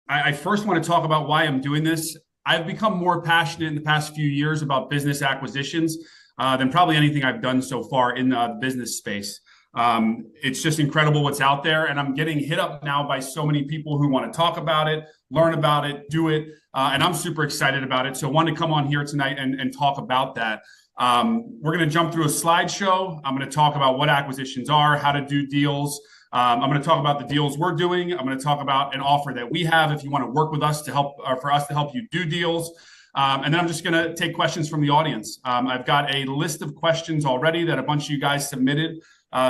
I first want to talk about why I'm doing this. I've become more passionate in the past few years about business acquisitions than probably anything I've done so far in the business space. It's just incredible what's out there. And I'm getting hit up now by so many people who want to talk about it, learn about it, do it. And I'm super excited about it. So I wanted to come on here tonight and talk about that. We're going to jump through a slideshow. I'm going to talk about what acquisitions are, how to do deals. I'm going to talk about the deals we're doing. I'm going to talk about an offer that we have if you want to work with us to help, for us to help you do deals. And then I'm just going to take questions from the audience. I've got a list of questions already that a bunch of you guys submitted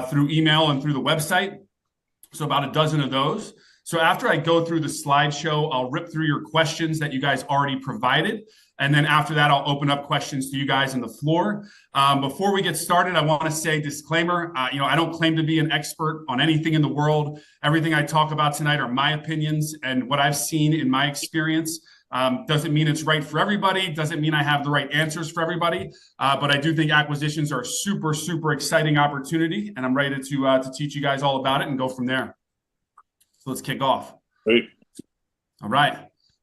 through email and through the website. So about a dozen of those. So after I go through the slideshow, I'll rip through your questions that you guys already provided. And then after that, I'll open up questions to you guys on the floor. Before we get started, I want to say disclaimer, I don't claim to be an expert on anything in the world. Everything I talk about tonight are my opinions and what I've seen in my experience. Doesn't mean it's right for everybody. Doesn't mean I have the right answers for everybody. But I do think acquisitions are a super, super exciting opportunity. And I'm ready to teach you guys all about it and go from there. So let's kick off. Great. All right.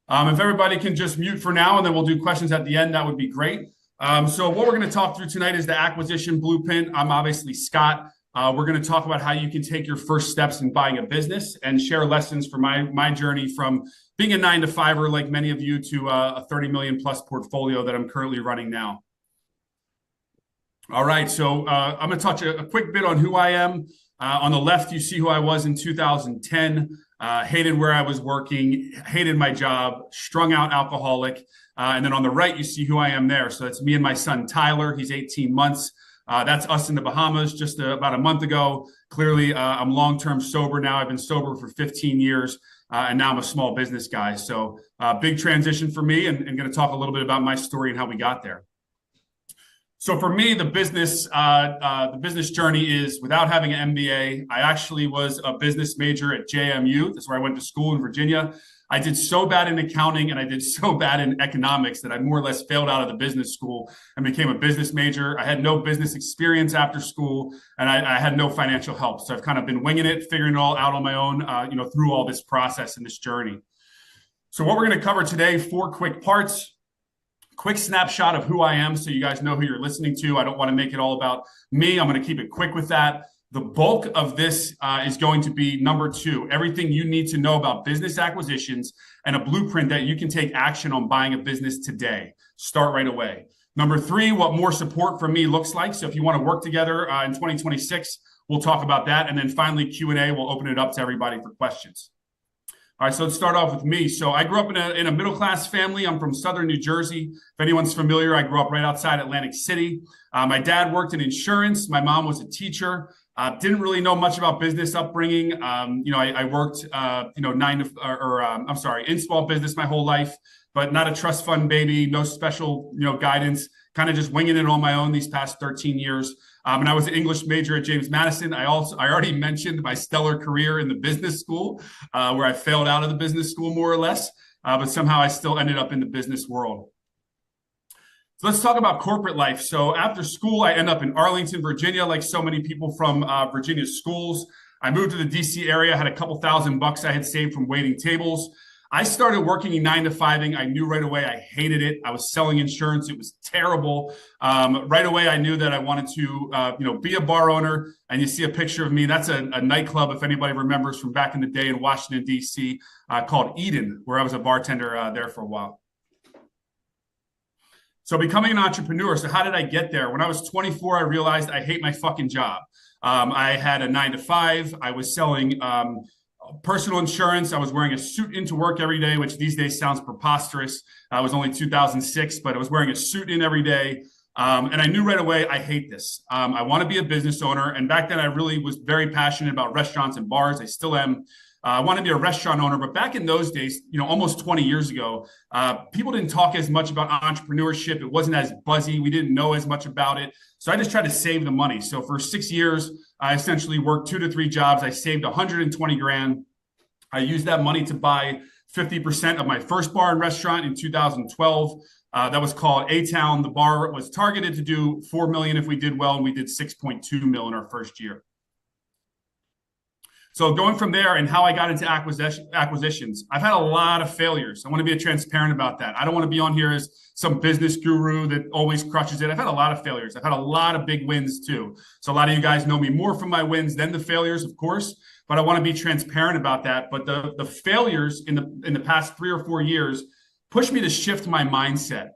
If everybody can just mute for now, and then we'll do questions at the end, that would be great. So what we're going to talk through tonight is the acquisition blueprint. I'm obviously Scott. We're going to talk about how you can take your first steps in buying a business and share lessons from my journey from being a 9-to-5er like many of you to a 30 million plus portfolio that I'm currently running now. All right, so I'm going to touch a quick bit on who I am. On the left, you see who I was in 2010. Hated where I was working, hated my job, strung out alcoholic. And then on the right, you see who I am there. So that's me and my son, Tyler. He's 18 months. That's us in the Bahamas just about a month ago. Clearly, I'm long-term sober now. I've been sober for 15 years, and now I'm a small business guy. So big transition for me, and going to talk a little bit about my story and how we got there. So for me, the business journey is without having an MBA. I actually was a business major at JMU. That's where I went to school in Virginia. I did so bad in accounting and I did so bad in economics that I more or less failed out of the business school and became a business major. I had no business experience after school, and I had no financial help. So I've kind of been winging it, figuring it all out on my own, through all this process and this journey. So what we're going to cover today, 4 quick parts. Quick snapshot of who I am so you guys know who you're listening to. I don't want to make it all about me. I'm going to keep it quick with that. The bulk of this is going to be number 2, everything you need to know about business acquisitions and a blueprint that you can take action on buying a business today. Start right away. Number 3, what more support from me looks like. So if you want to work together in 2026, we'll talk about that. And then finally, Q&A, we'll open it up to everybody for questions. All right, so let's start off with me. So I grew up in a middle-class family. I'm from Southern New Jersey. If anyone's familiar, I grew up right outside Atlantic City. My dad worked in insurance. My mom was a teacher. Didn't really know much about business upbringing. I worked, in small business my whole life, but not a trust fund baby, no special, guidance, kind of just winging it on my own these past 13 years. And I was an English major at James Madison. I already mentioned my stellar career in the business school, where I failed out of the business school more or less, but somehow I still ended up in the business world. So let's talk about corporate life. So after school, I end up in Arlington, Virginia, like so many people from Virginia schools. I moved to the DC area, had a couple $1,000 I had saved from waiting tables. I started working in 9-to-5ing. I knew right away I hated it. I was selling insurance. It was terrible. Right away, I knew that I wanted to, be a bar owner. And you see a picture of me. That's a nightclub, if anybody remembers from back in the day in Washington, D.C., called Eden, where I was a bartender there for a while. So becoming an entrepreneur. So how did I get there? When I was 24, I realized I hate my fucking job. I had a 9-to-5. I was selling personal insurance. I was wearing a suit into work every day, which these days sounds preposterous. I was only 2006, but I was wearing a suit in every day. And I knew right away, I hate this. I want to be a business owner. And back then I really was very passionate about restaurants and bars. I still am. I want to be a restaurant owner. But back in those days, almost 20 years ago, people didn't talk as much about entrepreneurship. It wasn't as buzzy. We didn't know as much about it. So I just tried to save the money. So for 6 years, I essentially worked 2 to 3 jobs. I saved 120 grand. I used that money to buy 50% of my first bar and restaurant in 2012. That was called A-Town. The bar was targeted to do 4 million if we did well, and we did 6.2 million our first year. So going from there and how I got into acquisitions, I've had a lot of failures. I want to be transparent about that. I don't want to be on here as some business guru that always crushes it. I've had a lot of failures. I've had a lot of big wins too. So a lot of you guys know me more from my wins than the failures, of course, but I want to be transparent about that. But the failures in the past 3 or 4 years pushed me to shift my mindset.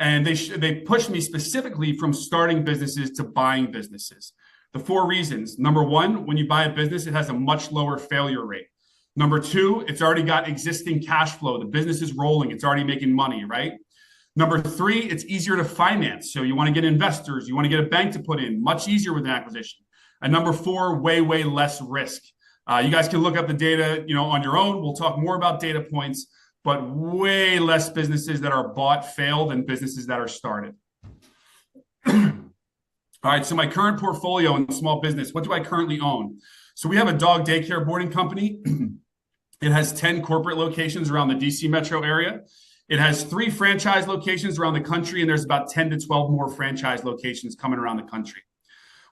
And they pushed me specifically from starting businesses to buying businesses. The 4 reasons. Number 1, when you buy a business, it has a much lower failure rate. Number 2, it's already got existing cash flow. The business is rolling. It's already making money, right? Number 3, it's easier to finance. So you want to get investors. You want to get a bank to put in. Much easier with an acquisition. And number 4, way, way less risk. You guys can look up the data, on your own. We'll talk more about data points, but way less businesses that are bought fail than businesses that are started. All right, so my current portfolio in small business, what do I currently own? So we have a dog daycare boarding company. It has 10 corporate locations around the DC metro area. It has 3 franchise locations around the country, and there's about 10 to 12 more franchise locations coming around the country.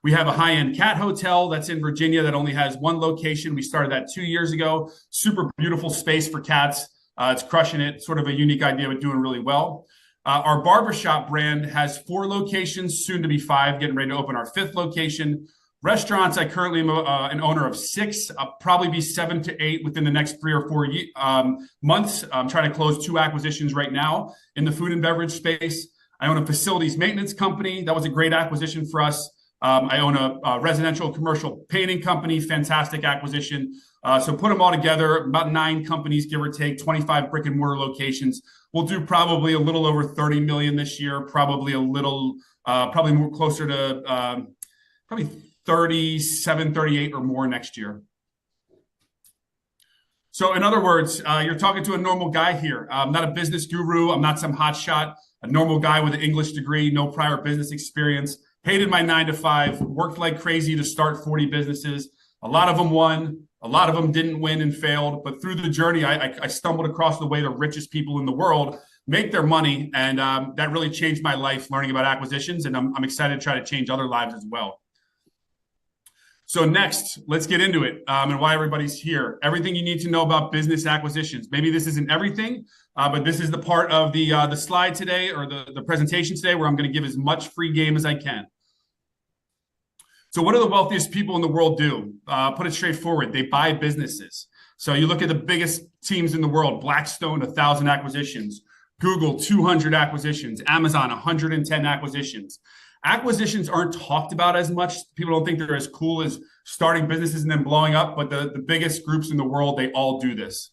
We have a high-end cat hotel that's in Virginia that only has 1 location. We started that 2 years ago. Super beautiful space for cats. It's crushing it. Sort of a unique idea, but doing really well. Our barbershop brand has 4 locations, soon to be 5, getting ready to open our 5th location. Restaurants, I currently am an owner of 6. I'll probably be 7 to 8 within the next 3 or 4 months. I'm trying to close 2 acquisitions right now in the food and beverage space. I own a facilities maintenance company. That was a great acquisition for us. I own a residential commercial painting company, fantastic acquisition. So put them all together, about 9 companies, give or take, 25 brick and mortar locations. We'll do probably a little over 30 million this year, probably more closer to probably 37, 38 or more next year. So in other words, you're talking to a normal guy here. I'm not a business guru. I'm not some hotshot, a normal guy with an English degree, no prior business experience. Hated my 9 to 5, worked like crazy to start 40 businesses. A lot of them won. A lot of them didn't win and failed. But through the journey, I stumbled across the way the richest people in the world make their money. And that really changed my life, learning about acquisitions. And I'm excited to try to change other lives as well. So next, let's get into it and why everybody's here. Everything you need to know about business acquisitions. Maybe this isn't everything, but this is the part of the slide today or the presentation today where I'm going to give as much free game as I can. So what do the wealthiest people in the world do? Put it straightforward. They buy businesses. So you look at the biggest teams in the world, Blackstone, 1,000 acquisitions, Google, 200 acquisitions, Amazon, 110 acquisitions. Acquisitions aren't talked about as much. People don't think they're as cool as starting businesses and then blowing up, but the biggest groups in the world, they all do this.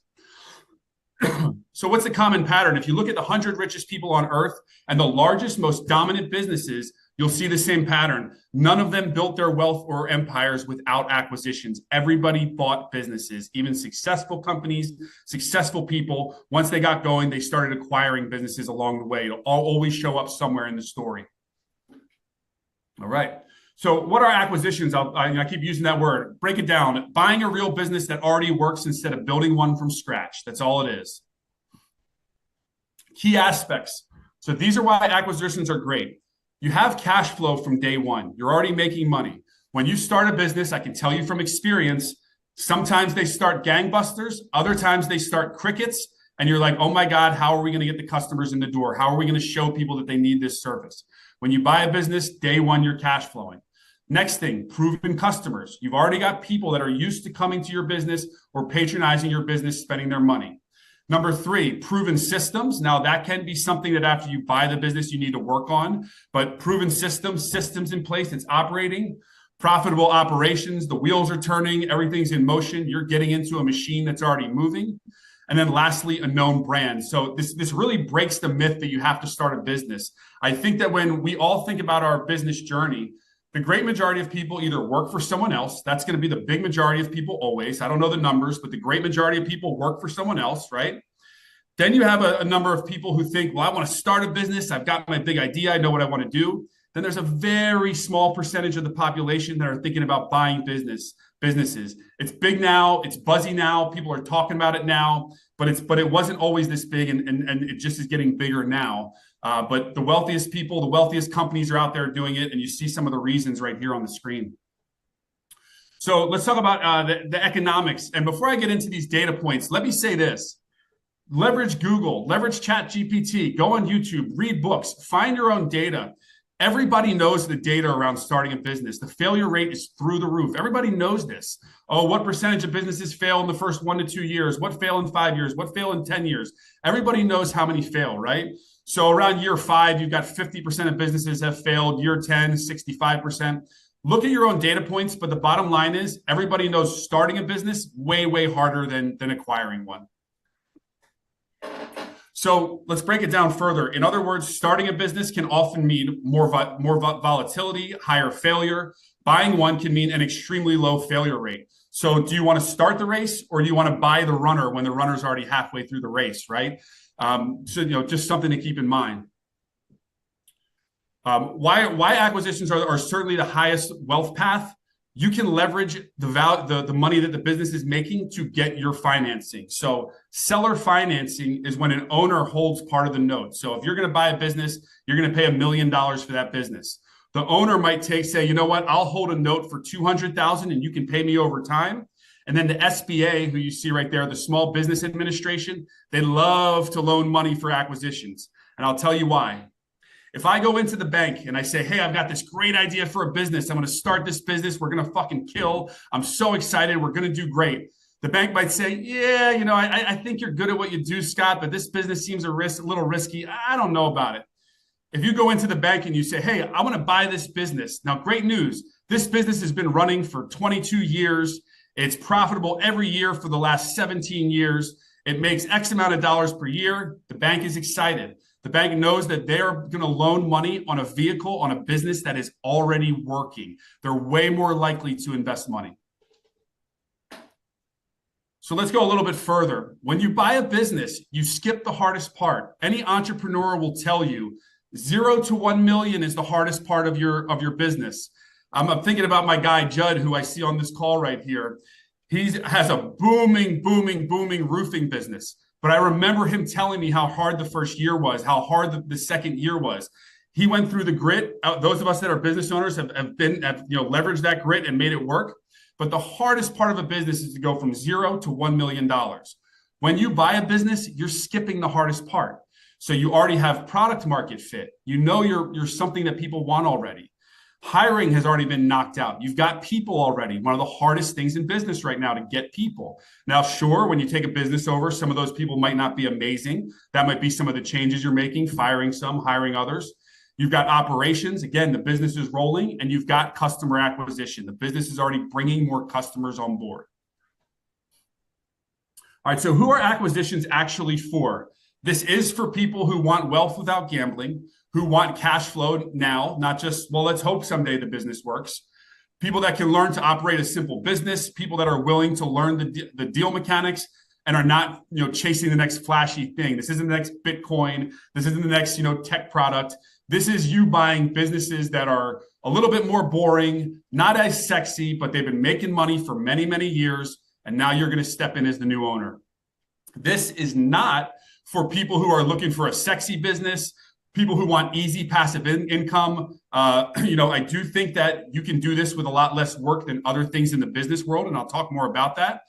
So what's the common pattern? If you look at the 100 richest people on earth and the largest, most dominant businesses, you'll see the same pattern. None of them built their wealth or empires without acquisitions. Everybody bought businesses, even successful companies, successful people. Once they got going, they started acquiring businesses along the way. It'll always show up somewhere in the story. All right. So what are acquisitions? I keep using that word. Break it down. Buying a real business that already works instead of building one from scratch. That's all it is. Key aspects. So these are why acquisitions are great. You have cash flow from day one. You're already making money. When you start a business, I can tell you from experience, sometimes they start gangbusters. Other times they start crickets. And you're like, oh my God, how are we going to get the customers in the door? How are we going to show people that they need this service? When you buy a business, day one, you're cash flowing. Next thing, proven customers. You've already got people that are used to coming to your business or patronizing your business, spending their money. Number 3, proven systems. Now that can be something that after you buy the business, you need to work on, but proven systems in place, it's operating. Profitable operations, the wheels are turning, everything's in motion. You're getting into a machine that's already moving. And then lastly, a known brand. So this really breaks the myth that you have to start a business. I think that when we all think about our business journey, the great majority of people either work for someone else. That's going to be the big majority of people always. I don't know the numbers, but the great majority of people work for someone else, right? Then you have a number of people who think, well, I want to start a business. I've got my big idea. I know what I want to do. Then there's a very small percentage of the population that are thinking about buying businesses. It's big now. It's buzzy now. People are talking about it now, but it wasn't always this big, and it just is getting bigger now. But the wealthiest people, the wealthiest companies are out there doing it, and you see some of the reasons right here on the screen. So let's talk about the economics. And before I get into these data points, let me say this. Leverage Google, leverage ChatGPT, go on YouTube, read books, find your own data. Everybody knows the data around starting a business. The failure rate is through the roof. Everybody knows this. Oh, what percentage of businesses fail in the first 1 to 2 years? What fail in 5 years? What fail in 10 years? Everybody knows how many fail, right? So around year 5, you've got 50% of businesses have failed. Year 10, 65%. Look at your own data points, but the bottom line is everybody knows starting a business way, way harder than acquiring one. So let's break it down further. In other words, starting a business can often mean more volatility, higher failure. Buying one can mean an extremely low failure rate. So do you want to start the race, or do you want to buy the runner when the runner's already halfway through the race, right? So just something to keep in mind. Why acquisitions are certainly the highest wealth path. You can leverage the money that the business is making to get your financing. So seller financing is when an owner holds part of the note. So if you're going to buy a business, you're going to pay $1 million for that business. The owner might say, you know what, I'll hold a note for $200,000 and you can pay me over time. And then the SBA, who you see right there, the Small Business Administration, they love to loan money for acquisitions. And I'll tell you why. If I go into the bank and I say, hey, I've got this great idea for a business. I'm going to start this business. We're going to fucking kill. I'm so excited. We're going to do great. The bank might say, yeah, I think you're good at what you do, Scott, but this business seems a little risky. I don't know about it. If you go into the bank and you say, hey, I want to buy this business. Now, great news. This business has been running for 22 years. It's profitable every year for the last 17 years. It makes X amount of dollars per year. The bank is excited. The bank knows that they're going to loan money on a vehicle, on a business that is already working. They're way more likely to invest money. So let's go a little bit further. When you buy a business, you skip the hardest part. Any entrepreneur will tell you 0 to 1 million is the hardest part of your business. I'm thinking about my guy, Judd, who I see on this call right here. He has a booming roofing business. But I remember him telling me how hard the first year was, how hard the second year was. He went through the grit. Those of us that are business owners have leveraged that grit and made it work. But the hardest part of a business is to go from 0 to $1 million. When you buy a business, you're skipping the hardest part. So you already have product market fit. You know you're something that people want already. Hiring has already been knocked out. You've got people already. One of the hardest things in business right now to get people. Now, sure, when you take a business over, some of those people might not be amazing. That might be some of the changes you're making, firing some, hiring others. You've got operations. Again, the business is rolling, and you've got customer acquisition. The business is already bringing more customers on board. All right, so who are acquisitions actually for? This is for people who want wealth without gambling, who want cash flow now, not just, well, let's hope someday the business works. People that can learn to operate a simple business, people that are willing to learn the deal mechanics and are not, chasing the next flashy thing. This isn't the next Bitcoin. This isn't the next, tech product. This is you buying businesses that are a little bit more boring, not as sexy, but they've been making money for many, many years. And now you're going to step in as the new owner. This is not for people who are looking for a sexy business, people who want easy passive income. I do think that you can do this with a lot less work than other things in the business world, and I'll talk more about that.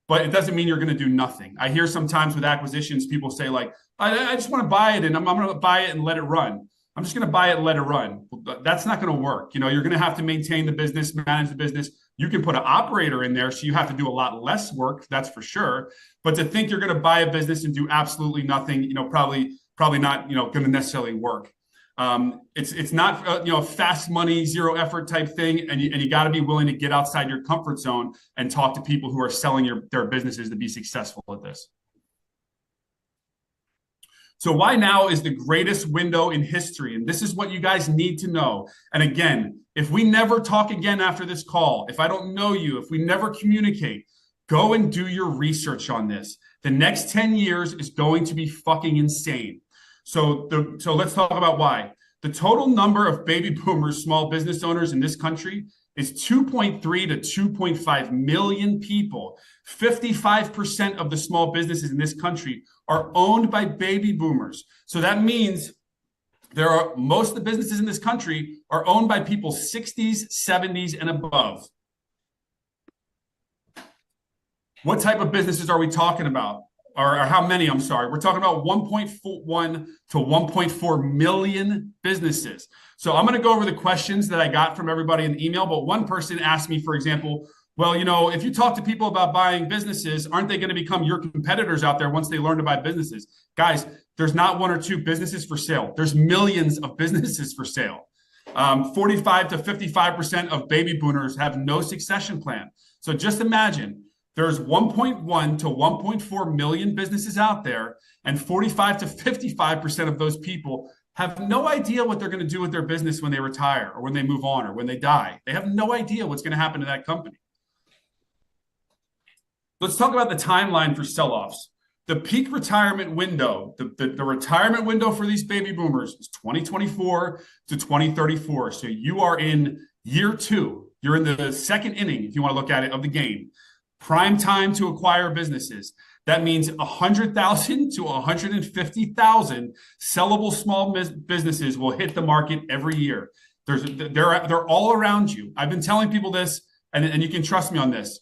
But it doesn't mean you're going to do nothing. I hear sometimes with acquisitions, people say like, I just want to buy it and I'm going to buy it and let it run. I'm just going to buy it and let it run. Well, that's not going to work. You're going to have to maintain the business, manage the business. You can put an operator in there, so you have to do a lot less work, that's for sure. But to think you're going to buy a business and do absolutely nothing, probably not, going to necessarily work. It's not a fast money, zero effort type thing, and you got to be willing to get outside your comfort zone and talk to people who are selling their businesses to be successful at this. So why now is the greatest window in history? And this is what you guys need to know. And again, if we never talk again after this call, if I don't know you, if we never communicate, go and do your research on this. The next 10 years is going to be fucking insane. So let's talk about why. The total number of baby boomers, small business owners in this country is 2.3 to 2.5 million people. 55% of the small businesses in this country are owned by baby boomers. So that means most of the businesses in this country are owned by people 60s, 70s, and above. What type of businesses are we talking about? Or how many? I'm sorry. We're talking about 1.1 to 1.4 million businesses. So I'm going to go over the questions that I got from everybody in the email. But one person asked me, for example, well, if you talk to people about buying businesses, aren't they going to become your competitors out there once they learn to buy businesses? Guys, there's not one or two businesses for sale. There's millions of businesses for sale. 45 to 55% of baby boomers have no succession plan. So just imagine there's 1.1 to 1.4 million businesses out there, and 45 to 55% of those people have no idea what they're going to do with their business when they retire or when they move on or when they die. They have no idea what's going to happen to that company. Let's talk about the timeline for sell-offs. The peak retirement window, the retirement window for these baby boomers is 2024 to 2034. So you are in year 2. You're in the second inning, if you want to look at it, of the game. Prime time to acquire businesses. That means 100,000 to 150,000 sellable small businesses will hit the market every year. They're all around you. I've been telling people this, and you can trust me on this.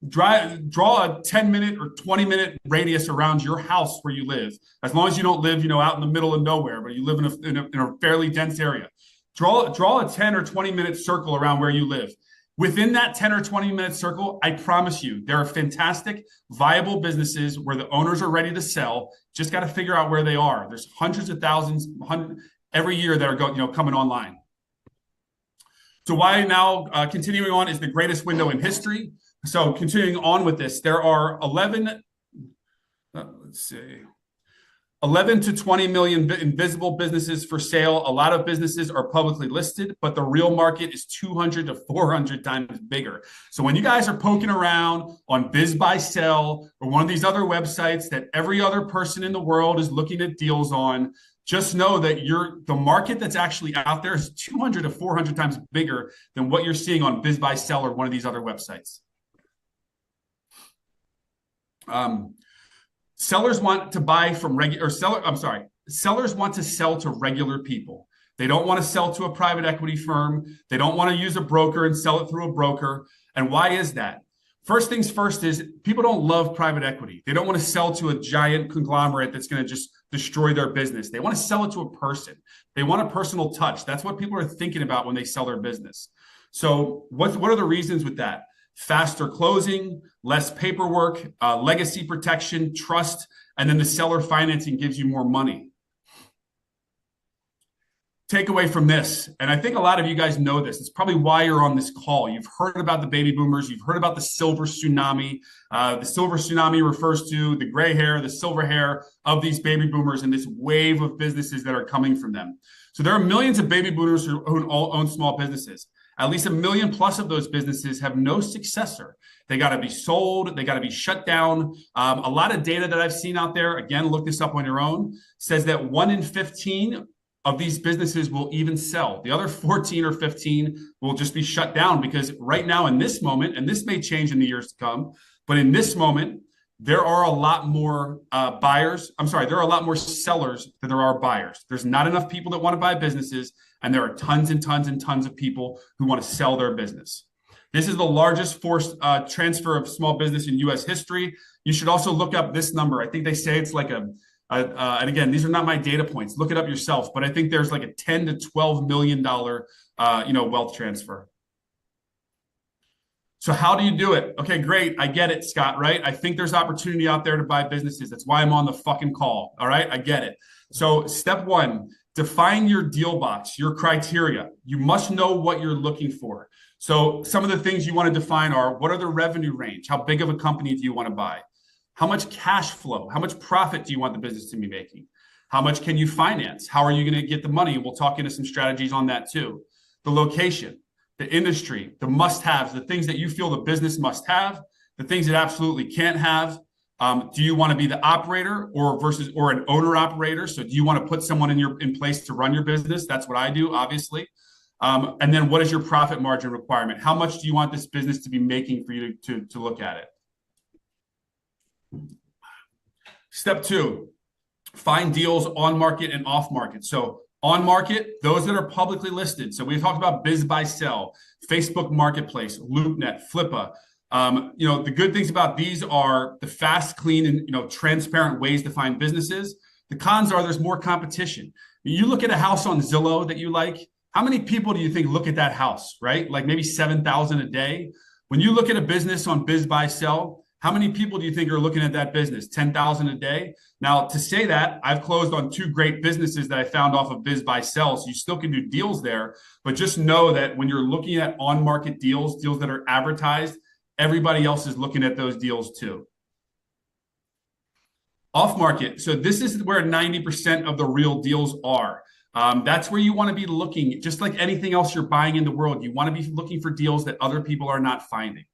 Draw a 10-minute or 20-minute radius around your house where you live. As long as you don't live, out in the middle of nowhere, but you live in a fairly dense area. Draw a 10 or 20-minute circle around where you live. Within that 10 or 20-minute circle, I promise you, there are fantastic, viable businesses where the owners are ready to sell. Just got to figure out where they are. There's hundreds of thousands every year that are coming online. So why now continuing on is the greatest window in history. So continuing on with this, there are 11 to 20 million invisible businesses for sale. A lot of businesses are publicly listed, but the real market is 200 to 400 times bigger. So when you guys are poking around on Biz Buy Sell or one of these other websites that every other person in the world is looking at deals on, just know that the market that's actually out there is 200 to 400 times bigger than what you're seeing on Biz Buy Sell or one of these other websites. Sellers want to buy from sellers want to sell to regular people. They don't want to sell to a private equity firm. They don't want to use a broker and sell it through a broker. And why is that? First things first is people don't love private equity. They don't want to sell to a giant conglomerate that's going to just destroy their business. They want to sell it to a person. They want a personal touch. That's what people are thinking about when they sell their business. So what are the reasons with that? Faster closing, less paperwork, legacy protection, trust, and then the seller financing gives you more money. Takeaway from this, and I think a lot of you guys know this, it's probably why you're on this call. You've heard about the baby boomers. You've heard about the silver tsunami. The silver tsunami refers to the gray hair, the silver hair of these baby boomers and this wave of businesses that are coming from them. So there are millions of baby boomers who own small businesses. At least 1 million plus of those businesses have no successor. They got to be sold. They got to be shut down. A lot of data that I've seen out there, again, look this up on your own, says that 1 in 15 of these businesses will even sell. The other 14 or 15 will just be shut down because right now in this moment, and this may change in the years to come, but in this moment, there are a lot more there are a lot more sellers than there are buyers. There's not enough people that want to buy businesses, and there are tons and tons and tons of people who want to sell their business. This is the largest forced transfer of small business in U.S. history. You should also look up this number. I think they say it's like and again, these are not my data points. Look it up yourself. But I think there's like a $10 to $12 million, wealth transfer. So how do you do it? Okay, great. I get it, Scott, right? I think there's opportunity out there to buy businesses. That's why I'm on the fucking call. All right, I get it. So step 1, define your deal box, your criteria. You must know what you're looking for. So some of the things you want to define are, what are the revenue range? How big of a company do you want to buy? How much cash flow? How much profit do you want the business to be making? How much can you finance? How are you going to get the money? We'll talk into some strategies on that too. The location, the industry, the must-haves, the things that you feel the business must have, the things it absolutely can't have. Do you want to be the operator or an owner operator? So do you want to put someone in place to run your business? That's what I do, obviously. And then what is your profit margin requirement? How much do you want this business to be making for you to look at it? Step 2, find deals on market and off market. So on market, those that are publicly listed. So we talked about Biz Buy Sell, Facebook Marketplace, LoopNet, Flippa. The good things about these are the fast, clean, and transparent ways to find businesses. The cons are there's more competition. You look at a house on Zillow that you like. How many people do you think look at that house, right? Like maybe 7,000 a day. When you look at a business on Biz Buy Sell, how many people do you think are looking at that business? 10,000 a day. Now, to say that, I've closed on 2 great businesses that I found off of Biz Buy Sell. So you still can do deals there, but just know that when you're looking at on-market deals that are advertised, everybody else is looking at those deals too. Off-market. So this is where 90% of the real deals are. That's where you want to be looking. Just like anything else you're buying in the world, you want to be looking for deals that other people are not finding.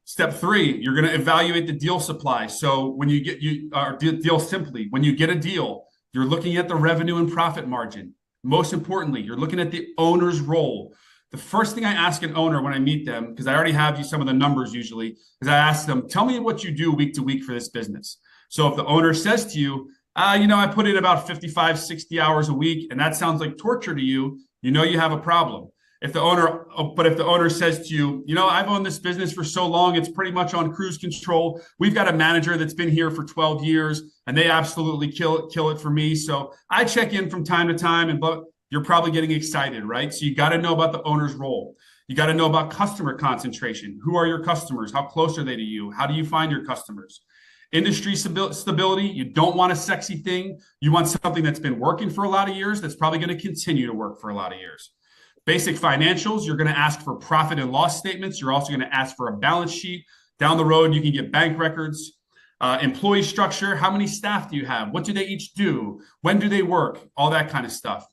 Step 3, you're going to evaluate the deal supply. So when you get deal simply, when you get a deal, you're looking at the revenue and profit margin. Most importantly, you're looking at the owner's role. The first thing I ask an owner when I meet them, because I already have some of the numbers usually, is I ask them, tell me what you do week to week for this business. So if the owner says to you, I put in about 55, 60 hours a week, and that sounds like torture to you, you have a problem. If the owner says to you, I've owned this business for so long, it's pretty much on cruise control. We've got a manager that's been here for 12 years and they absolutely kill it for me. So I check in from time to time, but you're probably getting excited, right? So you got to know about the owner's role. You got to know about customer concentration. Who are your customers? How close are they to you? How do you find your customers? Industry stability. You don't want a sexy thing. You want something that's been working for a lot of years, that's probably going to continue to work for a lot of years. Basic financials, you're going to ask for profit and loss statements. You're also going to ask for a balance sheet. Down the road, you can get bank records. Employee structure, how many staff do you have? What do they each do? When do they work? All that kind of stuff.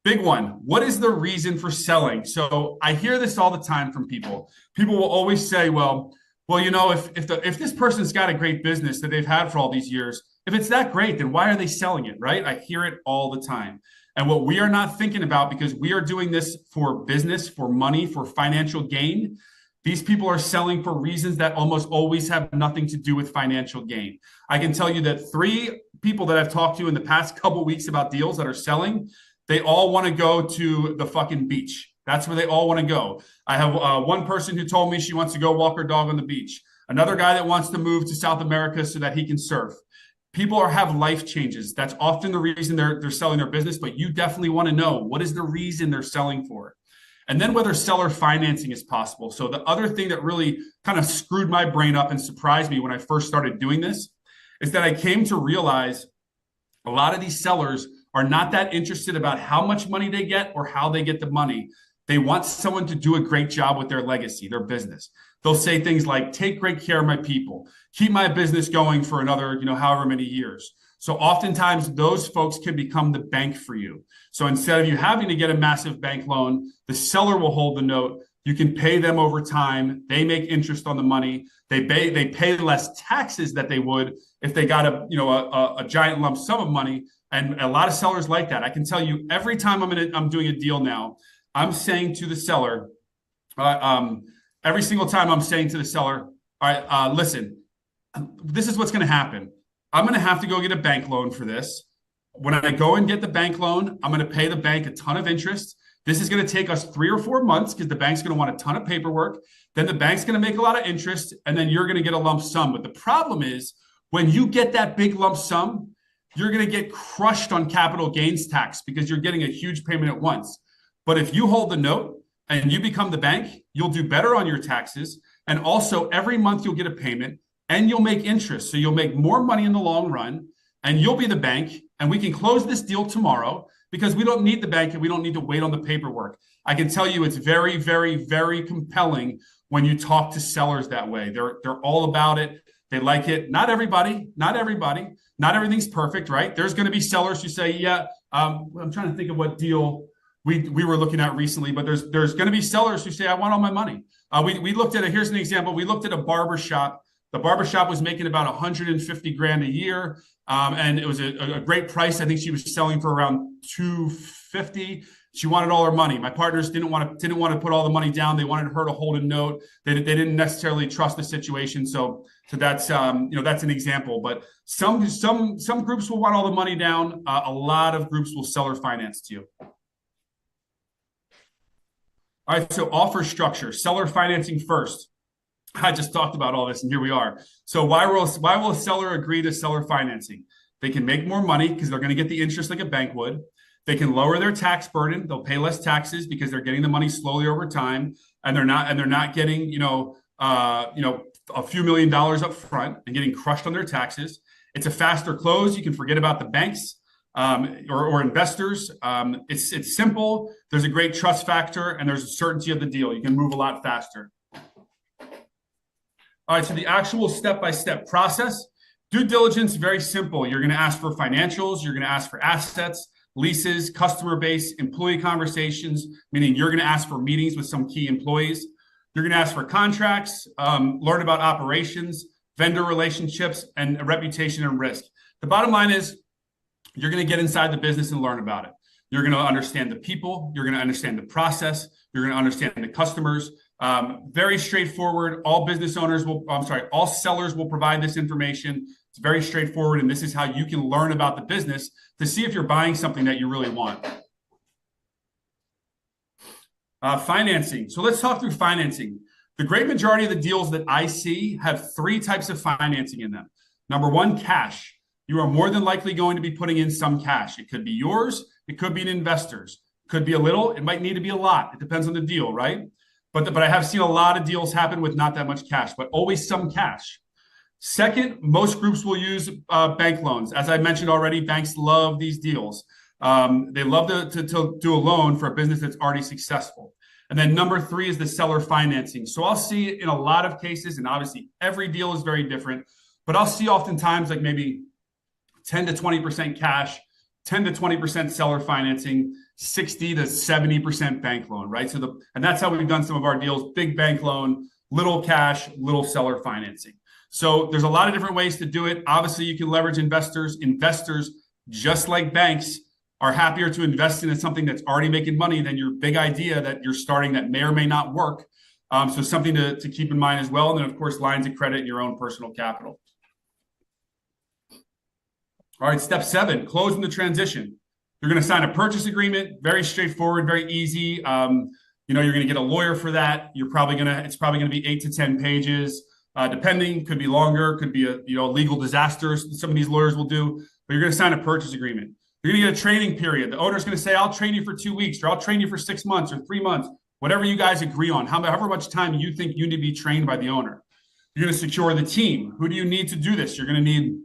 Big one, what is the reason for selling? So I hear this all the time from people. People will always say, well, if this person's got a great business that they've had for all these years, if it's that great, then why are they selling it, right? I hear it all the time. And what we are not thinking about, because we are doing this for business, for money, for financial gain, these people are selling for reasons that almost always have nothing to do with financial gain. I can tell you that 3 people that I've talked to in the past couple of weeks about deals that are selling, they all want to go to the fucking beach. That's where they all want to go. I have one person who told me she wants to go walk her dog on the beach. Another guy that wants to move to South America so that he can surf. People have life changes. That's often the reason they're selling their business, but you definitely want to know what is the reason they're selling for. And then whether seller financing is possible. So the other thing that really kind of screwed my brain up and surprised me when I first started doing this is that I came to realize a lot of these sellers are not that interested about how much money they get or how they get the money. They want someone to do a great job with their legacy, their business. They'll say things like, take great care of my people, keep my business going for another, however many years. So oftentimes those folks can become the bank for you. So instead of you having to get a massive bank loan, the seller will hold the note. You can pay them over time. They make interest on the money. They pay less taxes that they would if they got a giant lump sum of money. And a lot of sellers like that. I can tell you every time I'm doing a deal now, I'm saying to the seller, every single time I'm saying to the seller, all right, listen, this is what's going to happen. I'm going to have to go get a bank loan for this. When I go and get the bank loan, I'm going to pay the bank a ton of interest. This is going to take us 3 or 4 months because the bank's going to want a ton of paperwork. Then the bank's going to make a lot of interest, and then you're going to get a lump sum. But the problem is when you get that big lump sum, you're going to get crushed on capital gains tax because you're getting a huge payment at once. But if you hold the note and you become the bank, you'll do better on your taxes. And also every month you'll get a payment and you'll make interest. So you'll make more money in the long run and you'll be the bank. And we can close this deal tomorrow because we don't need the bank and we don't need to wait on the paperwork. I can tell you it's very, very, very compelling when you talk to sellers that way. They're all about it. They like it. Not everybody. Not everything's perfect, right? There's going to be sellers who say, yeah, I'm trying to think of what deal we were looking at recently, but there's going to be sellers who say, I want all my money. We looked at it. Here's an example. We looked at a barber shop. The barbershop was making about 150 grand a year. And it was a great price. I think she was selling for around 250. She wanted all her money. My partners didn't want to put all the money down. They wanted her to hold a note. They didn't necessarily trust the situation. So that's that's an example. But some groups will want all the money down. A lot of groups will seller finance to you. All right, so offer structure, seller financing first. I just talked about all this, and here we are. So why will a seller agree to seller financing? They can make more money because they're going to get the interest like a bank would. They can lower their tax burden. They'll pay less taxes because they're getting the money slowly over time, and they're not getting a few $1,000,000 up front and getting crushed on their taxes. It's a faster close. You can forget about the banks or investors. It's simple. There's a great trust factor, and there's a certainty of the deal. You can move a lot faster. All right, so the actual step-by-step process. Due diligence, very simple. You're going to ask for financials. You're going to ask for assets, leases, customer base, employee conversations, meaning you're going to ask for meetings with some key employees. You're going to ask for contracts, learn about operations, vendor relationships, and reputation and risk. The bottom line is you're going to get inside the business and learn about it. You're going to understand the people. You're going to understand the process. You're going to understand the customers. Very straightforward. All sellers will provide this information. It's very straightforward, and this is how you can learn about the business to see if you're buying something that you really want. Financing. So let's talk through financing. The great majority of the deals that I see have three types of financing in them. Number one, cash. You are more than likely going to be putting in some cash. It could be yours. It could be an investor's. It could be a little. It might need to be a lot. It depends on the deal, right? But I have seen a lot of deals happen with not that much cash, but always some cash. Second, most groups will use bank loans. As I mentioned already, banks love these deals. They love to do a loan for a business that's already successful. And then number three is the seller financing. So I'll see it in a lot of cases, and obviously every deal is very different, but I'll see oftentimes like maybe 10 to 20% cash, 10 to 20% seller financing, 60 to 70% bank loan, right? And that's how we've done some of our deals: big bank loan, little cash, little seller financing. So there's a lot of different ways to do it. Obviously, you can leverage investors. Investors, just like banks, are happier to invest in something that's already making money than your big idea that you're starting that may or may not work. So something to keep in mind as well. And then, of course, lines of credit and your own personal capital. All right, step 7, closing the transition. You're going to sign a purchase agreement. Very straightforward, very easy. You're going to get a lawyer for that. It's probably going to be 8 to 10 pages, depending. Could be longer. Could be a legal disaster. Some of these lawyers will do. But you're going to sign a purchase agreement. You're going to get a training period. The owner's going to say, "I'll train you for 2 weeks, or I'll train you for 6 months, or 3 months." Whatever you guys agree on. However much time you think you need to be trained by the owner. You're going to secure the team. Who do you need to do this? You're going to need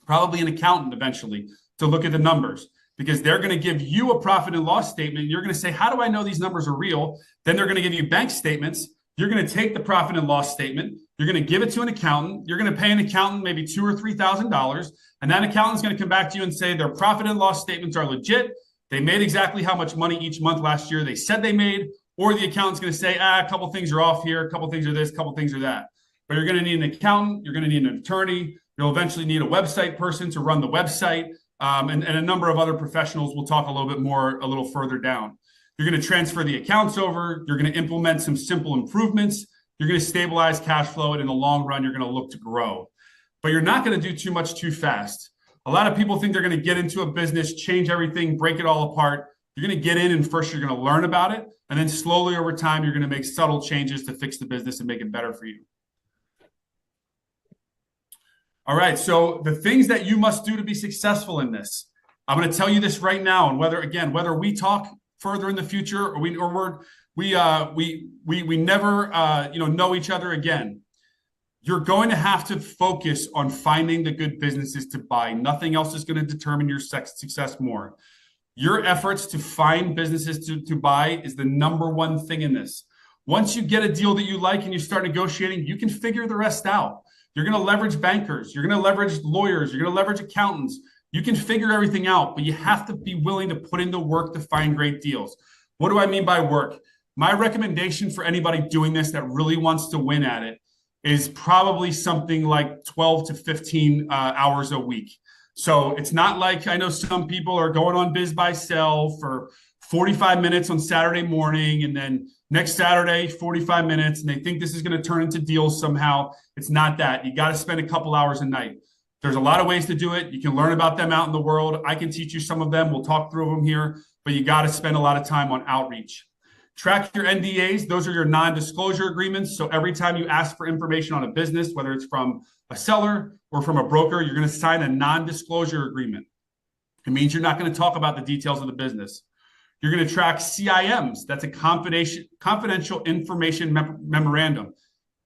probably an accountant eventually to look at the numbers, because they're going to give you a profit and loss statement. You're going to say, "How do I know these numbers are real?" Then they're going to give you bank statements. You're going to take the profit and loss statement. You're going to give it to an accountant. You're going to pay an accountant maybe $2,000 or $3,000. And that accountant's going to come back to you and say their profit and loss statements are legit. They made exactly how much money each month last year they said they made. Or the accountant's going to say, a couple things are off here, a couple things are this, a couple things are that. But you're going to need an accountant. You're going to need an attorney. You'll eventually need a website person to run the website. And a number of other professionals. We'll talk a little further down. You're going to transfer the accounts over. You're going to implement some simple improvements. You're going to stabilize cash flow. And in the long run, you're going to look to grow. But you're not going to do too much too fast. A lot of people think they're going to get into a business, change everything, break it all apart. You're going to get in, and first you're going to learn about it. And then slowly over time, you're going to make subtle changes to fix the business and make it better for you. All right, so the things that you must do to be successful in this. I'm going to tell you this right now, and whether we talk further in the future or we never know each other again, you're going to have to focus on finding the good businesses to buy. Nothing else is going to determine your success more. Your efforts to find businesses to buy is the number one thing in this. Once you get a deal that you like and you start negotiating, you can figure the rest out. You're going to leverage bankers. You're going to leverage lawyers. You're going to leverage accountants. You can figure everything out, but you have to be willing to put in the work to find great deals. What do I mean by work? My recommendation for anybody doing this that really wants to win at it is probably something like 12 to 15 hours a week. So it's not like, I know some people are going on Biz Buy Sell for 45 minutes on Saturday morning, and then next Saturday, 45 minutes, and they think this is going to turn into deals somehow. It's not that. You got to spend a couple hours a night. There's a lot of ways to do it. You can learn about them out in the world. I can teach you some of them. We'll talk through them here, but you got to spend a lot of time on outreach. Track your NDAs. Those are your non-disclosure agreements. So every time you ask for information on a business, whether it's from a seller or from a broker, you're going to sign a non-disclosure agreement. It means you're not going to talk about the details of the business. You're going to track CIMs. That's a confidential information memorandum.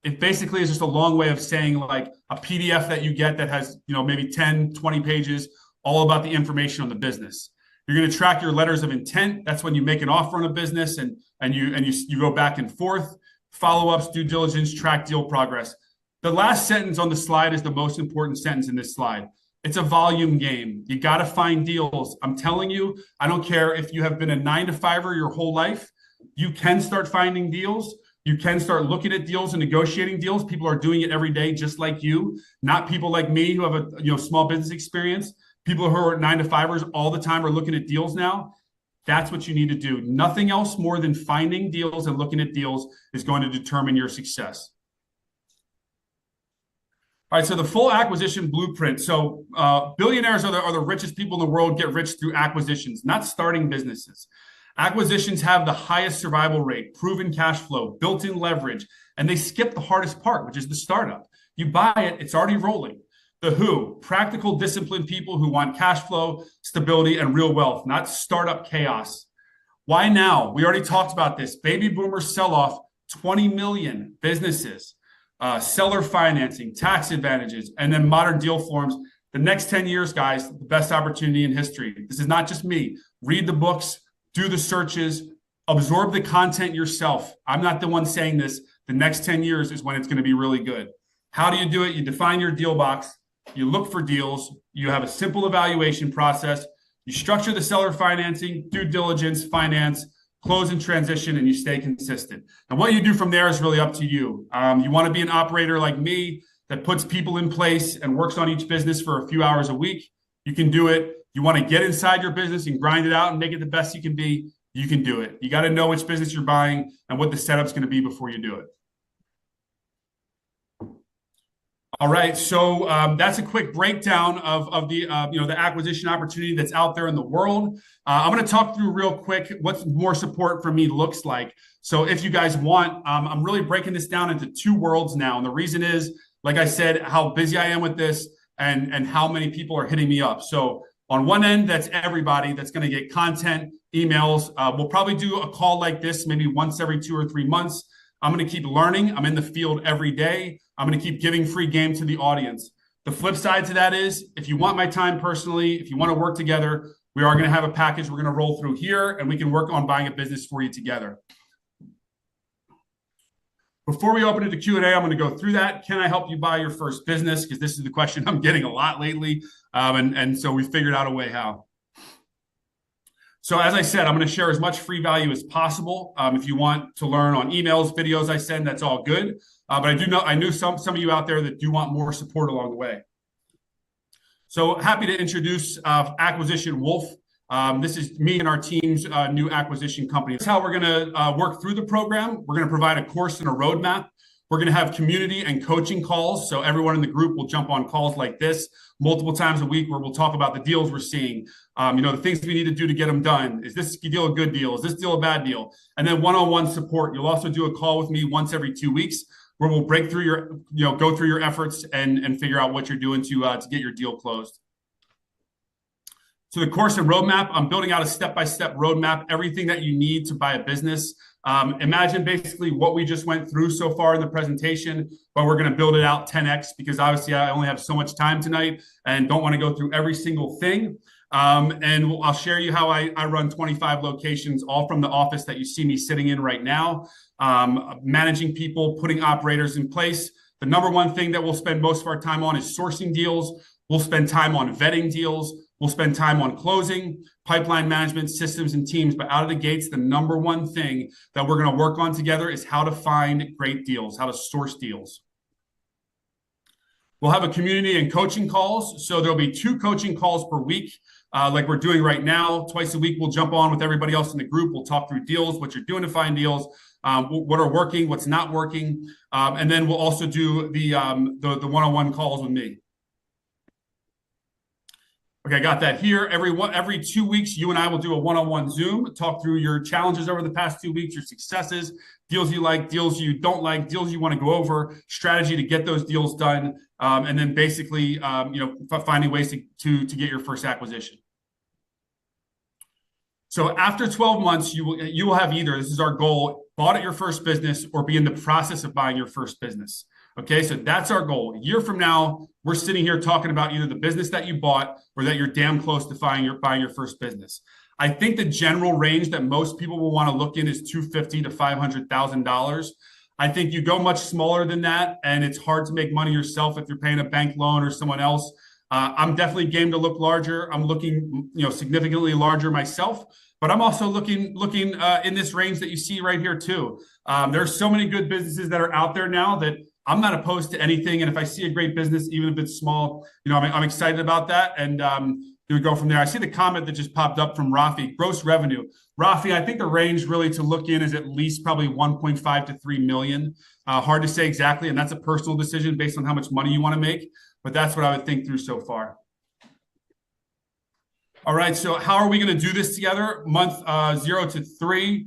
It basically is just a long way of saying like a PDF that you get that has, maybe 10, 20 pages, all about the information on the business. You're going to track your letters of intent. That's when you make an offer on a business and you go back and forth. Follow-ups, due diligence, track deal progress. The last sentence on the slide is the most important sentence in this slide. It's a volume game. You got to find deals. I'm telling you, I don't care if you have been a 9-to-5er your whole life, you can start finding deals. You can start looking at deals and negotiating deals. People are doing it every day, just like you, not people like me who have a small business experience. People who are 9-to-5ers all the time are looking at deals now. That's what you need to do. Nothing else more than finding deals and looking at deals is going to determine your success. All right, so the full acquisition blueprint. So billionaires are the richest people in the world, get rich through acquisitions, not starting businesses. Acquisitions have the highest survival rate, proven cash flow, built-in leverage, and they skip the hardest part, which is the startup. You buy it, it's already rolling. The who, practical, disciplined people who want cash flow, stability, and real wealth, not startup chaos. Why now? We already talked about this. Baby boomers sell off 20 million businesses, seller financing, tax advantages, and then modern deal forms. The next 10 years, guys, the best opportunity in history. This is not just me. Read the books, do the searches, absorb the content yourself. I'm not the one saying this. The next 10 years is when it's going to be really good. How do you do it? You define your deal box. You look for deals. You have a simple evaluation process. You structure the seller financing, due diligence, finance, close and transition, and you stay consistent. And what you do from there is really up to you. You want to be an operator like me that puts people in place and works on each business for a few hours a week. You can do it. You want to get inside your business and grind it out and make it the best you can be. You can do it. You got to know which business you're buying and what the setup's going to be before you do it. All right, so that's a quick breakdown of the the acquisition opportunity that's out there in the world. I'm going to talk through real quick what more support from me looks like. So if you guys want, I'm really breaking this down into 2 worlds now, and the reason is, like I said, how busy I am with this and how many people are hitting me up. So on one end, that's everybody that's going to get content, emails. We'll probably do a call like this maybe once every 2 or 3 months. I'm going to keep learning. I'm in the field every day. I'm going to keep giving free game to the audience. The flip side to that is, if you want my time personally, if you want to work together, we are going to have a package we're going to roll through here, and we can work on buying a business for you together. Before we open it to Q&A, I'm going to go through that. Can I help you buy your first business? Because this is the question I'm getting a lot lately. And so we figured out a way how. So as I said, I'm going to share as much free value as possible. If you want to learn on emails, videos I send, that's all good. But I knew some of you out there that do want more support along the way. So happy to introduce Acquisition Wolf. This is me and our team's new acquisition company. That's how we're going to work through the program. We're going to provide a course and a roadmap. We're going to have community and coaching calls. So everyone in the group will jump on calls like this multiple times a week where we'll talk about the deals we're seeing, the things we need to do to get them done. Is this deal a good deal? Is this deal a bad deal? And then one-on-one support. You'll also do a call with me once every 2 weeks where we'll break through go through your efforts and figure out what you're doing to get your deal closed. So the course and roadmap, I'm building out a step-by-step roadmap, everything that you need to buy a business. Imagine basically what we just went through so far in the presentation, but we're going to build it out 10x because obviously I only have so much time tonight and don't want to go through every single thing. I'll share you how I run 25 locations, all from the office that you see me sitting in right now, managing people, putting operators in place. The number one thing that we'll spend most of our time on is sourcing deals. We'll spend time on vetting deals. We'll spend time on closing, pipeline management, systems, and teams. But out of the gates, the number one thing that we're going to work on together is how to find great deals, how to source deals. We'll have a community and coaching calls. So there'll be 2 coaching calls per week, like we're doing right now. Twice a week, we'll jump on with everybody else in the group. We'll talk through deals, what you're doing to find deals, what are working, what's not working. And then we'll also do the one-on-one calls with me. Okay, I got that here. Every 2 weeks, you and I will do a one-on-one Zoom, talk through your challenges over the past 2 weeks, your successes, deals you like, deals you don't like, deals you want to go over, strategy to get those deals done, and then basically, finding ways to get your first acquisition. So after 12 months, you will have either, this is our goal, bought at your first business or be in the process of buying your first business. Okay, so that's our goal. A year from now, we're sitting here talking about either the business that you bought or that you're damn close to buying your first business. I think the general range that most people will want to look in is $250,000 to $500,000. I think you go much smaller than that, and it's hard to make money yourself if you're paying a bank loan or someone else. I'm definitely game to look larger. I'm looking, significantly larger myself, but I'm also looking in this range that you see right here too. There's so many good businesses that are out there now that I'm not opposed to anything. And if I see a great business, even if it's small, I'm excited about that. And we go from there. I see the comment that just popped up from Rafi, gross revenue. Rafi, I think the range really to look in is at least probably 1.5 to 3 million. Hard to say exactly, and that's a personal decision based on how much money you want to make. But that's what I would think through so far. All right, so how are we going to do this together? Month 0 to 3,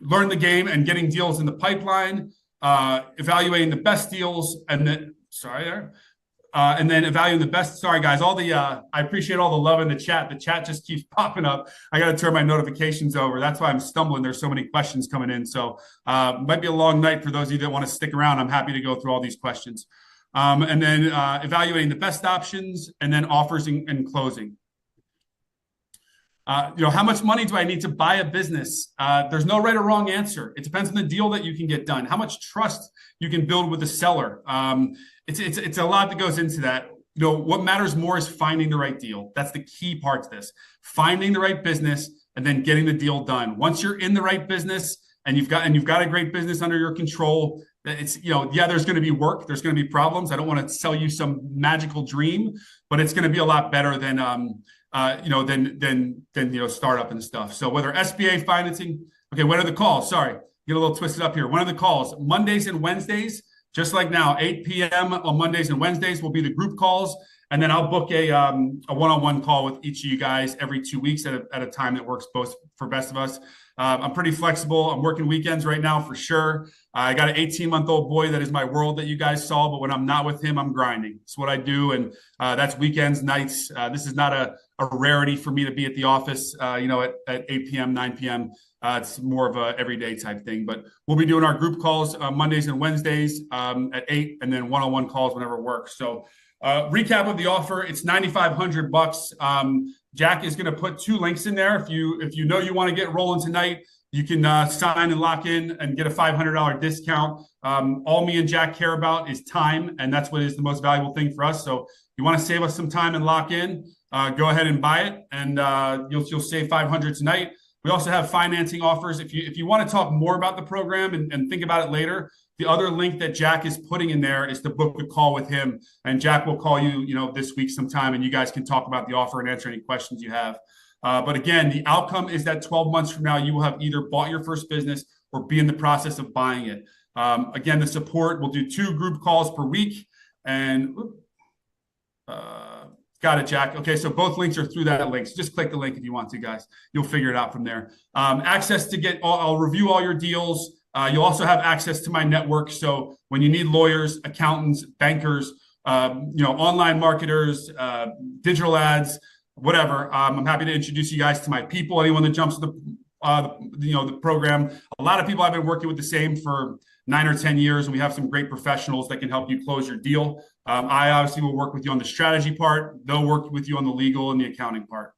learn the game and getting deals in the pipeline, evaluating the best deals, and then evaluating the best. Sorry, guys, I appreciate all the love in the chat. The chat just keeps popping up. I got to turn my notifications over. That's why I'm stumbling. There's so many questions coming in. So might be a long night for those of you that want to stick around. I'm happy to go through all these questions. And then evaluating the best options, and then offers and closing. How much money do I need to buy a business? There's no right or wrong answer. It depends on the deal that you can get done, how much trust you can build with the seller. It's a lot that goes into that. What matters more is finding the right deal. That's the key part to this. Finding the right business and then getting the deal done. Once you're in the right business and you've got a great business under your control, it's, there's going to be work. There's going to be problems. I don't want to sell you some magical dream, but it's going to be a lot better than startup and stuff. So whether SBA financing, okay, when are the calls? Sorry, get a little twisted up here. When are the calls? Mondays and Wednesdays, just like now, 8 p.m. on Mondays and Wednesdays will be the group calls. And then I'll book a one-on-one call with each of you guys every 2 weeks at a time that works both for best of us. I'm pretty flexible. I'm working weekends right now for sure. I got an 18-month-old boy that is my world that you guys saw, but when I'm not with him, I'm grinding. It's what I do, and that's weekends, nights. This is not a rarity for me to be at the office, at 8 p.m., 9 p.m. It's more of a everyday type thing, but we'll be doing our group calls Mondays and Wednesdays at 8, and then one-on-one calls whenever it works. So recap of the offer, it's $9,500. Jack is going to put 2 links in there. If you want to get rolling tonight, you can sign and lock in and get a $500 discount. All me and Jack care about is time, and that's what is the most valuable thing for us. So if you want to save us some time and lock in, go ahead and buy it, and you'll save $500 tonight. We also have financing offers. If you want to talk more about the program and think about it later, the other link that Jack is putting in there is to book a call with him, and Jack will call you, this week sometime, and you guys can talk about the offer and answer any questions you have. But again, the outcome is that 12 months from now, you will have either bought your first business or be in the process of buying it. Again, the support, we'll do 2 group calls per week, and got it, Jack. Okay, so both links are through that link. So just click the link if you want to, guys. You'll figure it out from there. Access to I'll review all your deals. You'll also have access to my network. So when you need lawyers, accountants, bankers, online marketers, digital ads, whatever, I'm happy to introduce you guys to my people. Anyone that jumps to the program. A lot of people I've been working with the same for 9 or 10 years, and we have some great professionals that can help you close your deal. I obviously will work with you on the strategy part. They'll work with you on the legal and the accounting part.